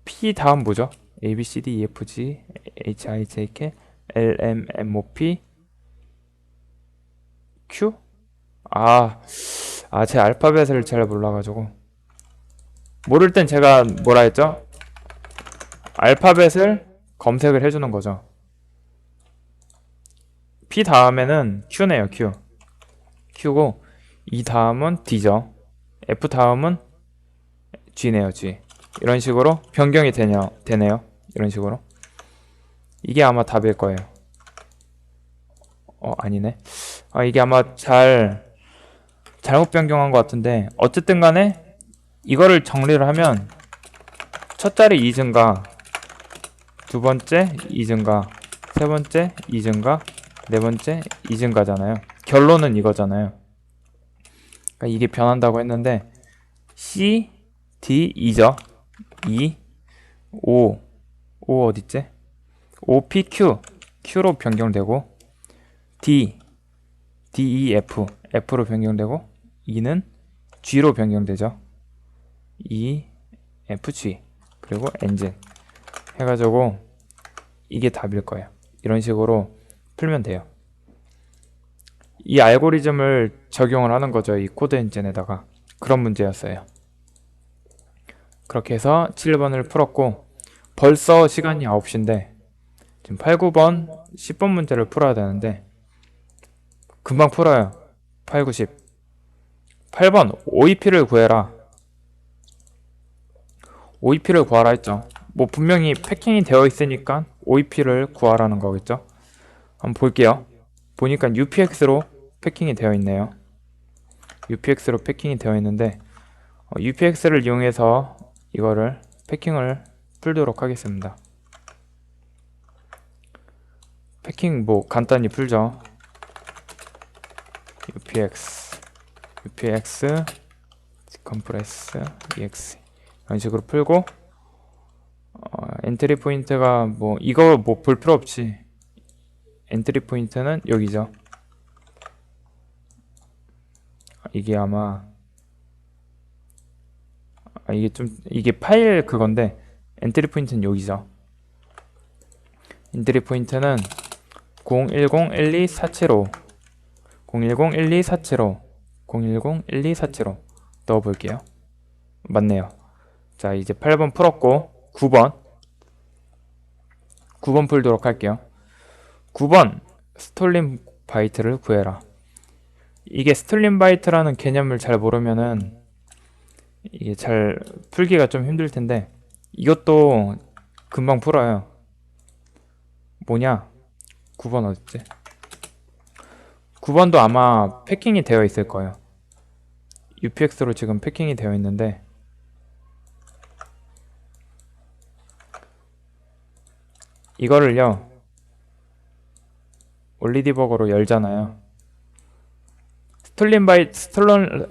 P 다음 뭐죠? A, B, C, D, E, F, G, H, I, J, K, L, M, N, O, P, Q? 제 알파벳을 잘 몰라가지고. 모를 땐 제가 뭐라 했죠? 알파벳을 검색을 해주는 거죠. P 다음에는 Q네요, Q. Q고, E 다음은 D죠. F 다음은 G네요, G. 이런 식으로 변경이 되네요. 이런 식으로. 이게 아마 답일 거예요. 아니네. 이게 아마 잘못 변경한 것 같은데, 어쨌든 간에 이거를 정리를 하면 첫 자리 2 증가, 두 번째 2 증가, 세 번째 2 증가, 네 번째 2 증가잖아요. 결론은 이거잖아요. 그러니까 이게 변한다고 했는데 C, D, E죠. E, O 어딨지? O, P, Q, Q로 변경되고, D, E, F, F로 변경되고, E는 G로 변경되죠. E, F, G. 그리고 엔진 해가지고 이게 답일 거예요. 이런 식으로 풀면 돼요. 이 알고리즘을 적용을 하는 거죠. 이 코드 엔진에다가. 그런 문제였어요. 그렇게 해서 7번을 풀었고, 벌써 시간이 9시인데 지금 8, 9번, 10번 문제를 풀어야 되는데 금방 풀어요. 8, 9, 10. 8번 OEP를 구해라. OEP를 구하라 했죠. 뭐 분명히 패킹이 되어 있으니까 OEP를 구하라는 거겠죠. 한번 볼게요. 보니까 UPX로 패킹이 되어 있네요. UPX로 패킹이 되어 있는데 UPX를 이용해서 이거를 패킹을 풀도록 하겠습니다. 패킹 뭐 간단히 풀죠. UPX 컴프레스 EX 이런 식으로 풀고, 엔트리 포인트가 뭐 이거 뭐 볼 필요 없지. 엔트리 포인트는 여기죠. 이게 아마 이게 파일 그건데 엔트리 포인트는 여기죠. 엔트리 포인트는 010-12475 010-12475 010-12475 넣어볼게요. 맞네요. 자, 이제 8번 풀었고 9번 풀도록 할게요. 9번 스톨린 바이트를 구해라. 이게 스톨린 바이트라는 개념을 잘 모르면은 이게 잘 풀기가 좀 힘들 텐데 이것도 금방 풀어요. 뭐냐? 9번 어딨지? 9번도 아마 패킹이 되어 있을 거예요. UPX로 지금 패킹이 되어 있는데 이거를요 올리디버거로 열잖아요.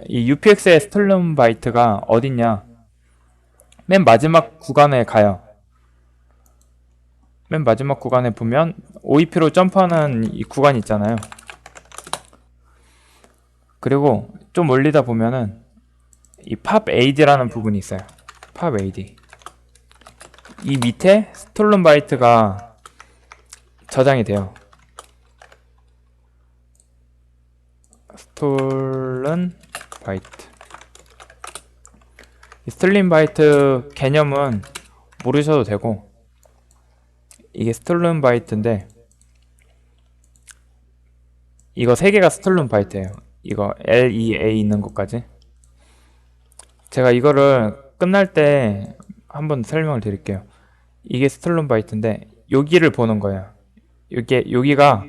이 UPX의 스톨른 바이트가 어딨냐? 맨 마지막 구간에 가요. 맨 마지막 구간에 보면 OEP로 점프하는 이 구간 있잖아요. 그리고 좀 올리다 보면은 이 팝 AD라는 부분이 있어요. 팝 AD. 이 밑에 스톨른 바이트가 저장이 돼요. 스톨른 바이트. 이 스톨른 바이트 개념은 모르셔도 되고 이게 스톨른 바이트인데 이거 3개가 스톨른 바이트예요. 이거 LEA 있는 것까지. 제가 이거를 끝날 때 한번 설명을 드릴게요. 이게 스톨른 바이트인데 여기를 보는 거예요. 여기가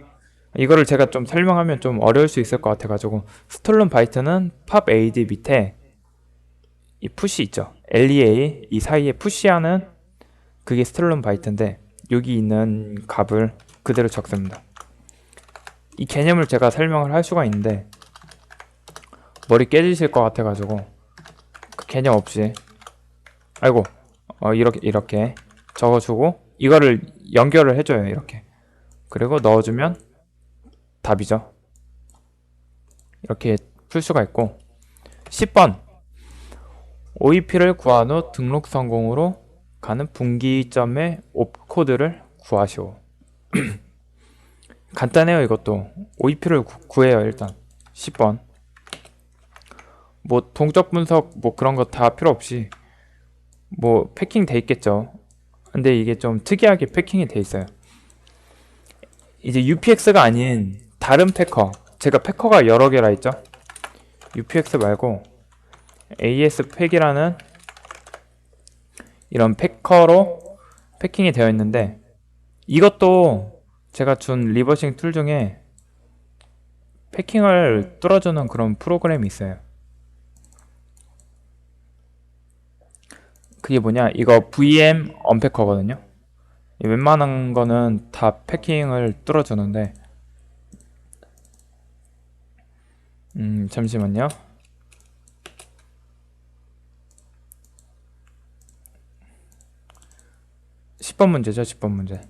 이거를 제가 좀 설명하면 좀 어려울 수 있을 것 같아가지고 스톨른 바이트는 팝 AD 밑에 이 푸시 있죠. LEA 이 사이에 푸시하는 그게 스톨른 바이트인데 여기 있는 값을 그대로 적습니다. 이 개념을 제가 설명을 할 수가 있는데 머리 깨지실 것 같아가지고 그 개념 없이 아이고 이렇게 적어주고 이거를 연결을 해줘요. 이렇게 그리고 넣어주면 답이죠. 이렇게 풀 수가 있고 10번 OEP를 구한 후 등록 성공으로 가는 분기점의 옵코드를 구하시오. 간단해요. 이것도 OEP를 구해요. 일단 10번 뭐 동적 분석 뭐 그런 거 다 필요 없이 뭐 패킹 돼 있겠죠. 근데 이게 좀 특이하게 패킹이 돼 있어요. 이제 UPX가 아닌 다른 패커, 제가 패커가 여러 개라 했죠. UPX 말고 AS 팩이라는 이런 패커로 패킹이 되어 있는데 이것도 제가 준 리버싱 툴 중에 패킹을 뚫어주는 그런 프로그램이 있어요. 그게 뭐냐, 이거 VM 언패커거든요. 웬만한 거는 다 패킹을 뚫어주는데 잠시만요. (10번) 문제죠. 10번 문제.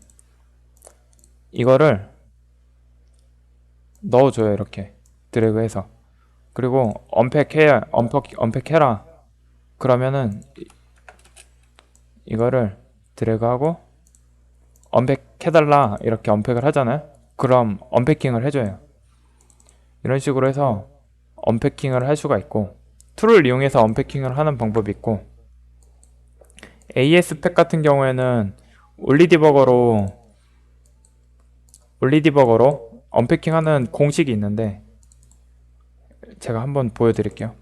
이거를 넣어줘요. 이렇게 드래그해서. 그리고 언팩해라. 그러면은 이거를 드래그하고 언팩해달라 이렇게 언팩을 하잖아요. 그럼 언패킹을 해줘요. 이런 식으로 해서 언패킹을 할 수가 있고 툴을 이용해서 언패킹을 하는 방법이 있고 AS 팩 같은 경우에는 올리디버거로 언패킹하는 공식이 있는데 제가 한번 보여드릴게요.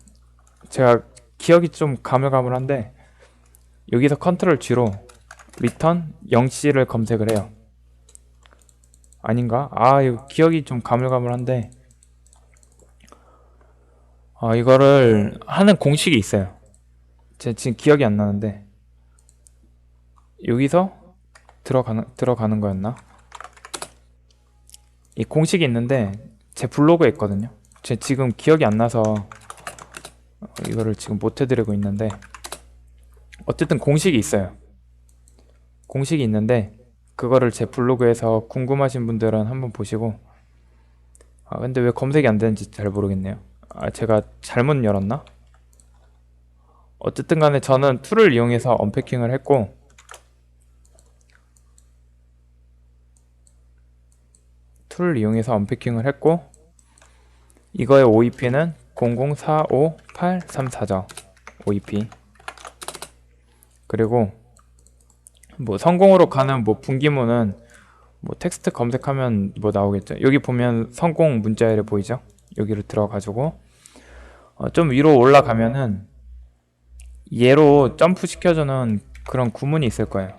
제가 기억이 좀 가물가물한데 여기서 컨트롤 G로 리턴 0C를 검색을 해요. 아닌가? 이거 기억이 좀 가물가물한데 이거를 하는 공식이 있어요. 제가 지금 기억이 안 나는데 여기서 들어가는 거였나? 이 공식이 있는데 제 블로그에 있거든요. 제 지금 기억이 안 나서 이거를 지금 못 해드리고 있는데 어쨌든 공식이 있어요. 공식이 있는데 그거를 제 블로그에서 궁금하신 분들은 한번 보시고 근데 왜 검색이 안 되는지 잘 모르겠네요. 제가 잘못 열었나? 어쨌든 간에 저는 툴을 이용해서 언패킹을 했고 이거의 OEP는 0045834죠. OEP. 그리고 뭐 성공으로 가는 뭐 분기문은 뭐 텍스트 검색하면 뭐 나오겠죠. 여기 보면 성공 문자열이 보이죠? 여기로 들어가지고 좀 위로 올라가면은 얘로 점프 시켜주는 그런 구문이 있을 거예요.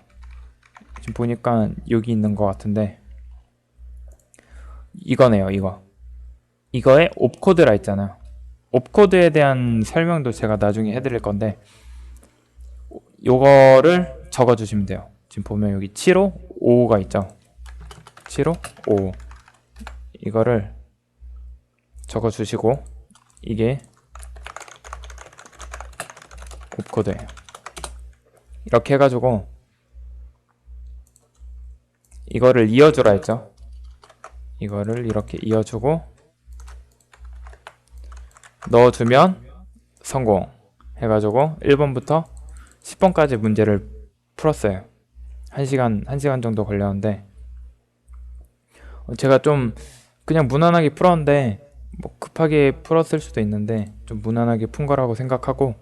지금 보니까 여기 있는 것 같은데 이거네요. 이거 이거에 옵코드라 있잖아요. 옵코드에 대한 설명도 제가 나중에 해드릴 건데 요거를 적어주시면 돼요. 지금 보면 여기 7555가 있죠. 7555 이거를 적어주시고 이게 옵코드예요. 이렇게 해가지고 이거를 이어주라 했죠. 이거를 이렇게 이어주고 넣어주면 성공 해가지고 1번부터 10번까지 문제를 풀었어요. 1시간 정도 걸렸는데 제가 좀 그냥 무난하게 풀었는데 뭐 급하게 풀었을 수도 있는데 좀 무난하게 푼 거라고 생각하고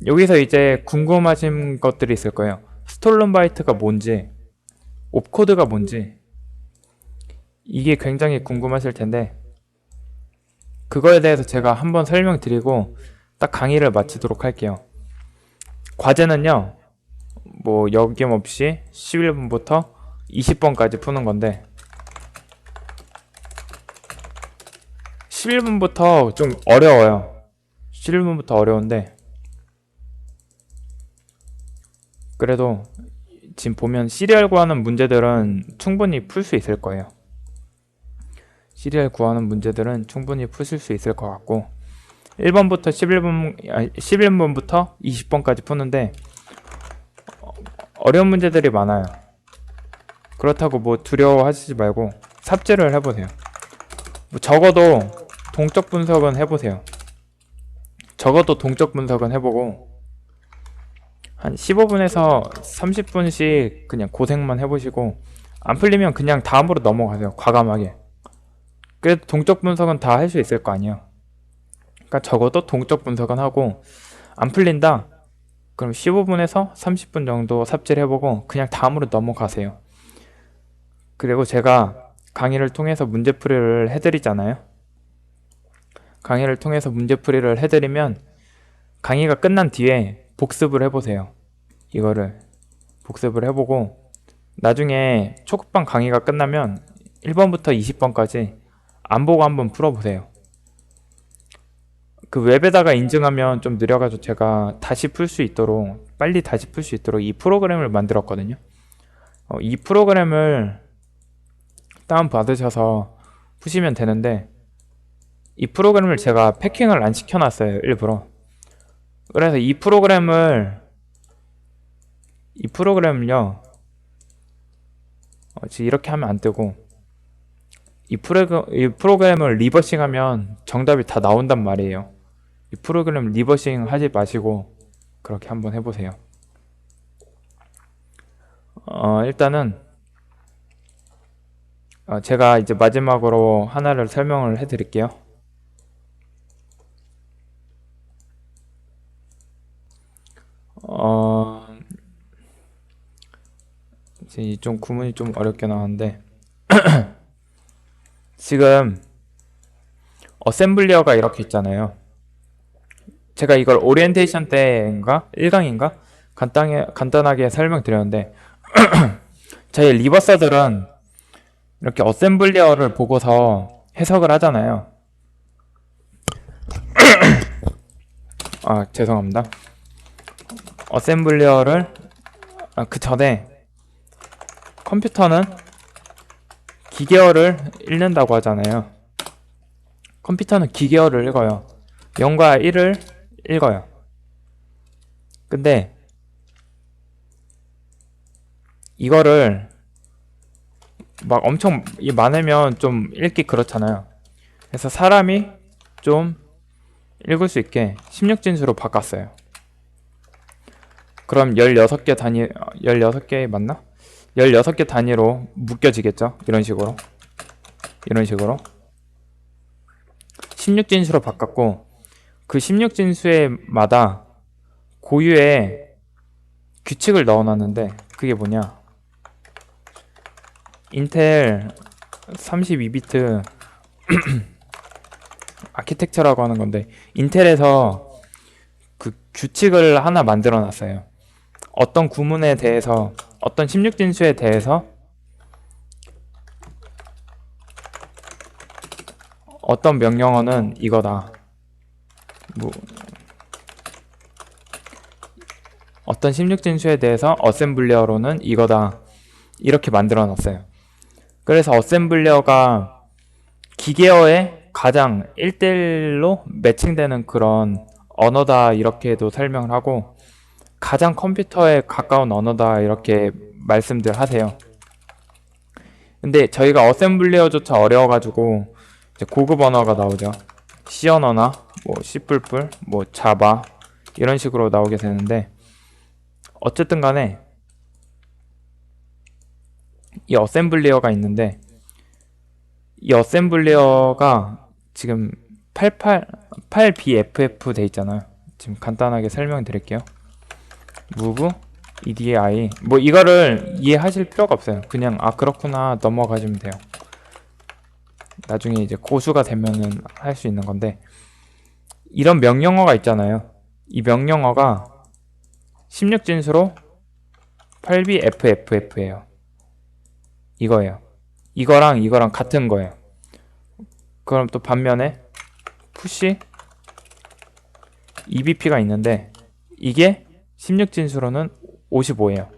여기서 이제 궁금하신 것들이 있을 거예요. 스톨른바이트가 뭔지 옵코드가 뭔지 이게 굉장히 궁금하실 텐데 그거에 대해서 제가 한번 설명드리고 딱 강의를 마치도록 할게요. 과제는요 뭐 여김없이 11번부터 20번까지 푸는 건데 11번부터 좀 어려워요. 11번부터 어려운데 그래도 지금 보면 시리얼 구하는 문제들은 충분히 풀 수 있을 거예요. 시리얼 구하는 문제들은 충분히 푸실 수 있을 것 같고 1번부터 11번부터 20번까지 푸는데 어려운 문제들이 많아요. 그렇다고 뭐 두려워하시지 말고 삽질을 해보세요. 뭐 적어도 동적 분석은 해보세요. 적어도 동적 분석은 해보고 한 15분에서 30분씩 그냥 고생만 해보시고 안 풀리면 그냥 다음으로 넘어가세요. 과감하게. 그래도 동적 분석은 다 할 수 있을 거 아니에요. 그러니까 적어도 동적 분석은 하고 안 풀린다? 그럼 15분에서 30분 정도 삽질해보고 그냥 다음으로 넘어가세요. 그리고 제가 강의를 통해서 문제풀이를 해드리잖아요. 강의를 통해서 문제풀이를 해드리면 강의가 끝난 뒤에 복습을 해보세요. 이거를 복습을 해보고 나중에 초급반 강의가 끝나면 1번부터 20번까지 안 보고 한번 풀어보세요. 그 웹에다가 인증하면 좀 느려가지고 제가 다시 풀 수 있도록 빨리 다시 풀 수 있도록 이 프로그램을 만들었거든요. 이 프로그램을 다운받으셔서 푸시면 되는데 이 프로그램을 제가 패킹을 안 시켜놨어요. 일부러. 그래서 이 프로그램을요 지금 이렇게 하면 안 뜨고 이 프로그램을 리버싱하면 정답이 다 나온단 말이에요. 이 프로그램 리버싱 하지 마시고 그렇게 한번 해보세요. 일단은 제가 이제 마지막으로 하나를 설명을 해드릴게요. 이제 좀 구문이 좀 어렵게 나왔는데 지금 어셈블리어가 이렇게 있잖아요. 제가 이걸 오리엔테이션 때인가 1강인가 간단하게 설명드렸는데 저희 리버서들은 이렇게 어셈블리어를 보고서 해석을 하잖아요. 죄송합니다. 어셈블리어를 그 전에 컴퓨터는 기계어를 읽는다고 하잖아요. 컴퓨터는 기계어를 읽어요. 0과 1을 읽어요. 근데 이거를 막 엄청 많으면 좀 읽기 그렇잖아요. 그래서 사람이 좀 읽을 수 있게 16진수로 바꿨어요. 그럼 16개 단위 16개 맞나? 16개 단위로 묶여지겠죠? 이런 식으로 16진수로 바꿨고 그 16진수에마다 고유의 규칙을 넣어놨는데 그게 뭐냐 인텔 32비트 아키텍처라고 하는 건데 인텔에서 그 규칙을 하나 만들어 놨어요. 어떤 구문에 대해서 어떤 16진수에 대해서 어떤 명령어는 이거다. 뭐 어떤 16진수에 대해서 어셈블리어로는 이거다. 이렇게 만들어 놨어요. 그래서 어셈블리어가 기계어에 가장 1대1로 매칭되는 그런 언어다 이렇게도 설명을 하고 가장 컴퓨터에 가까운 언어다 이렇게 말씀들 하세요. 근데 저희가 어셈블리어조차 어려워가지고 이제 고급 언어가 나오죠. C 언어나 뭐 C++, 뭐 자바 이런 식으로 나오게 되는데 어쨌든 간에 이 어셈블리어가 있는데 이 어셈블리어가 지금 8BFF 돼 있잖아요. 지금 간단하게 설명드릴게요. move edi 뭐 이거를 이해하실 필요가 없어요. 그냥 아 그렇구나 넘어가시면 돼요. 나중에 이제 고수가 되면은 할 수 있는 건데 이런 명령어가 있잖아요. 이 명령어가 16진수로 8BFFF예요. 이거예요. 이거랑 같은 거예요. 그럼 또 반면에 push EBP가 있는데 이게 16진수로는 55예요.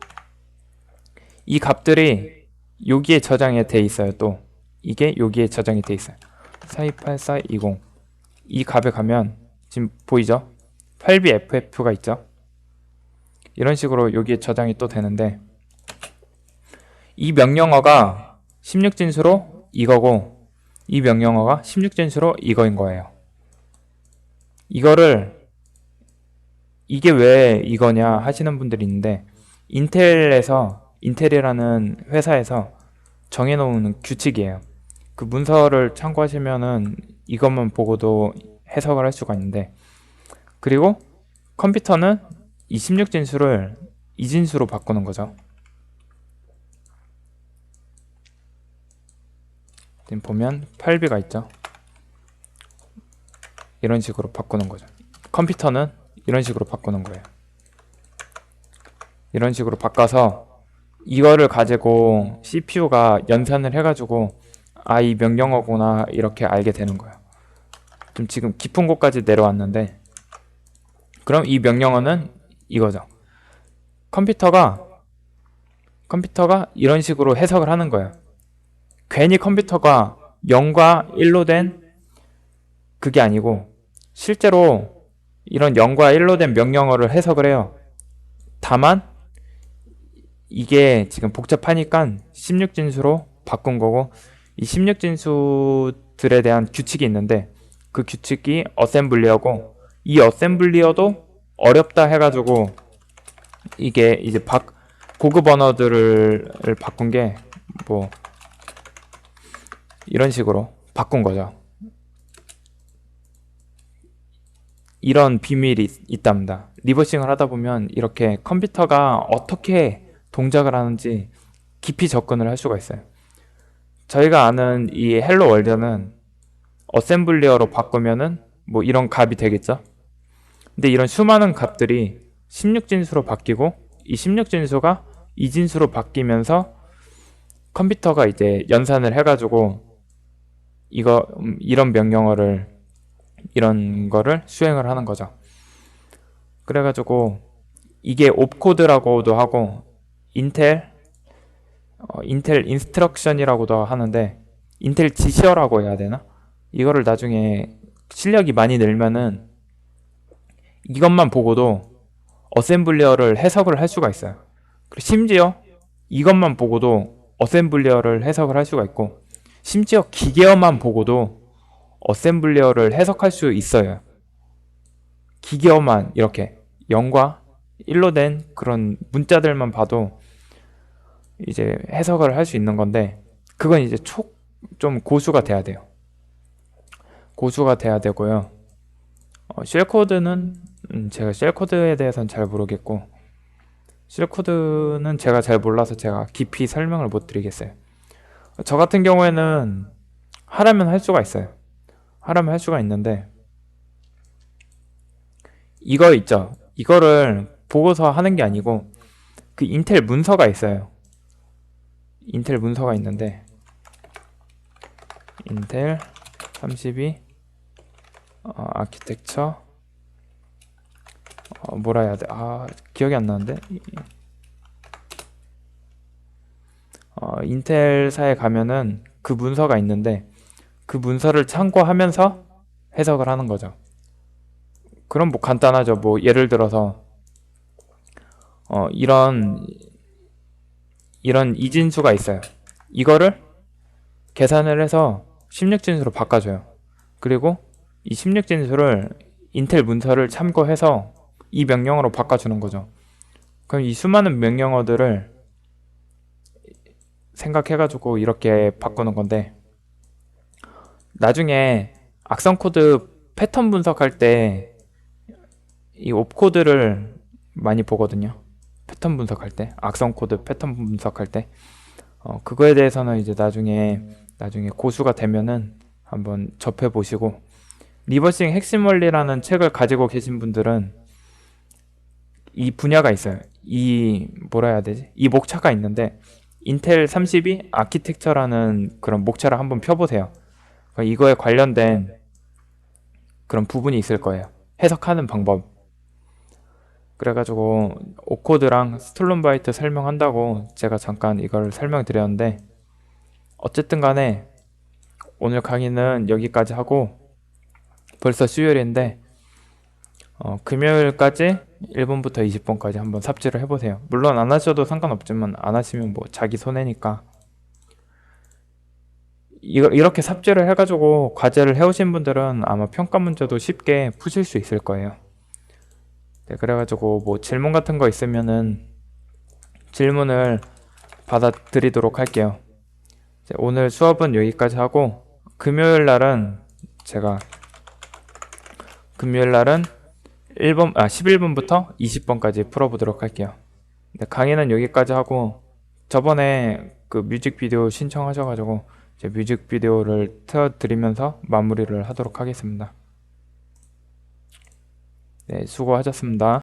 이 값들이 여기에 저장이 돼 있어요. 또 이게 여기에 저장이 돼 있어요. 428420 이 값에 가면 지금 보이죠? 8BFF가 있죠? 이런 식으로 여기에 저장이 또 되는데 이 명령어가 16진수로 이거고 이 명령어가 16진수로 이거인 거예요. 이게 왜 이거냐 하시는 분들이 있는데 인텔이라는 회사에서 정해놓은 규칙이에요. 그 문서를 참고하시면은 이것만 보고도 해석을 할 수가 있는데 그리고 컴퓨터는 이 16진수를 2진수로 바꾸는 거죠. 지금 보면 8비가 있죠. 이런 식으로 바꾸는 거죠. 컴퓨터는 이런 식으로 바꾸는 거예요. 이런 식으로 바꿔서 이거를 가지고 CPU가 연산을 해가지고 아, 이 명령어구나 이렇게 알게 되는 거예요. 좀 지금 깊은 곳까지 내려왔는데 그럼 이 명령어는 이거죠. 컴퓨터가 이런 식으로 해석을 하는 거예요. 괜히 컴퓨터가 0과 1로 된 그게 아니고 실제로 이런 0과 1로 된 명령어를 해석을 해요. 다만 이게 지금 복잡하니까 16진수로 바꾼 거고 이 16진수들에 대한 규칙이 있는데 그 규칙이 어셈블리어고 이 어셈블리어도 어렵다 해가지고 이게 이제 고급 언어들을 바꾼 게 뭐 이런 식으로 바꾼 거죠. 이런 비밀이 있답니다. 리버싱을 하다 보면 이렇게 컴퓨터가 어떻게 동작을 하는지 깊이 접근을 할 수가 있어요. 저희가 아는 이 헬로 월드는 어셈블리어로 바꾸면은 뭐 이런 값이 되겠죠. 근데 이런 수많은 값들이 16진수로 바뀌고 이 16진수가 2진수로 바뀌면서 컴퓨터가 이제 연산을 해가지고 이런 명령어를 이런 거를 수행을 하는 거죠. 그래가지고 이게 옵코드라고도 하고 인텔 인스트럭션이라고도 하는데 인텔 지시어라고 해야 되나? 이거를 나중에 실력이 많이 늘면은 이것만 보고도 어셈블리어를 해석을 할 수가 있어요. 그리고 심지어 이것만 보고도 어셈블리어를 해석을 할 수가 있고 심지어 기계어만 보고도 어셈블리어를 해석할 수 있어요. 기계어만 이렇게 0과 1로 된 그런 문자들만 봐도 이제 해석을 할 수 있는 건데 그건 이제 좀 고수가 돼야 돼요. 고수가 돼야 되고요. 쉘코드는 제가 쉘코드에 대해서는 잘 모르겠고 쉘코드는 제가 잘 몰라서 제가 깊이 설명을 못 드리겠어요. 저 같은 경우에는 하라면 할 수가 있어요. 하라면 할 수가 있는데 이거 있죠. 이거를 보고서 하는 게 아니고 그 인텔 문서가 있어요. 인텔 문서가 있는데 인텔 32 아키텍처 뭐라 해야 돼? 기억이 안 나는데. 인텔사에 가면은 그 문서가 있는데 그 문서를 참고하면서 해석을 하는 거죠. 그럼 뭐 간단하죠. 뭐 예를 들어서 이런 이진수가 있어요. 이거를 계산을 해서 16진수로 바꿔줘요. 그리고 이 16진수를 인텔 문서를 참고해서 이 명령어로 바꿔주는 거죠. 그럼 이 수많은 명령어들을 생각해가지고 이렇게 바꾸는 건데, 나중에 악성 코드 패턴 분석할 때 이 옵코드를 많이 보거든요. 패턴 분석할 때, 악성 코드 패턴 분석할 때, 그거에 대해서는 이제 나중에 고수가 되면은 한번 접해 보시고, 리버싱 핵심 원리라는 책을 가지고 계신 분들은 이 분야가 있어요. 이 뭐라 해야 되지? 이 목차가 있는데 인텔 32 아키텍처라는 그런 목차를 한번 펴보세요. 그러니까 이거에 관련된 그런 부분이 있을 거예요. 해석하는 방법. 그래가지고 오코드랑 스톨론바이트 설명한다고 제가 잠깐 이걸 설명드렸는데, 어쨌든 간에 오늘 강의는 여기까지 하고 벌써 수요일인데 금요일까지 1번부터 20번까지 한번 삽질을 해보세요. 물론 안 하셔도 상관없지만 안 하시면 뭐 자기 손해니까. 이렇게 삽질을 해가지고 과제를 해오신 분들은 아마 평가 문제도 쉽게 푸실 수 있을 거예요. 네, 그래가지고 뭐 질문 같은 거 있으면은 질문을 받아드리도록 할게요. 오늘 수업은 여기까지 하고 금요일 날은 11번부터 20번까지 풀어보도록 할게요. 네, 강의는 여기까지 하고 저번에 그 뮤직비디오 신청하셔가지고 이제 뮤직비디오를 틀어드리면서 마무리를 하도록 하겠습니다. 네, 수고하셨습니다.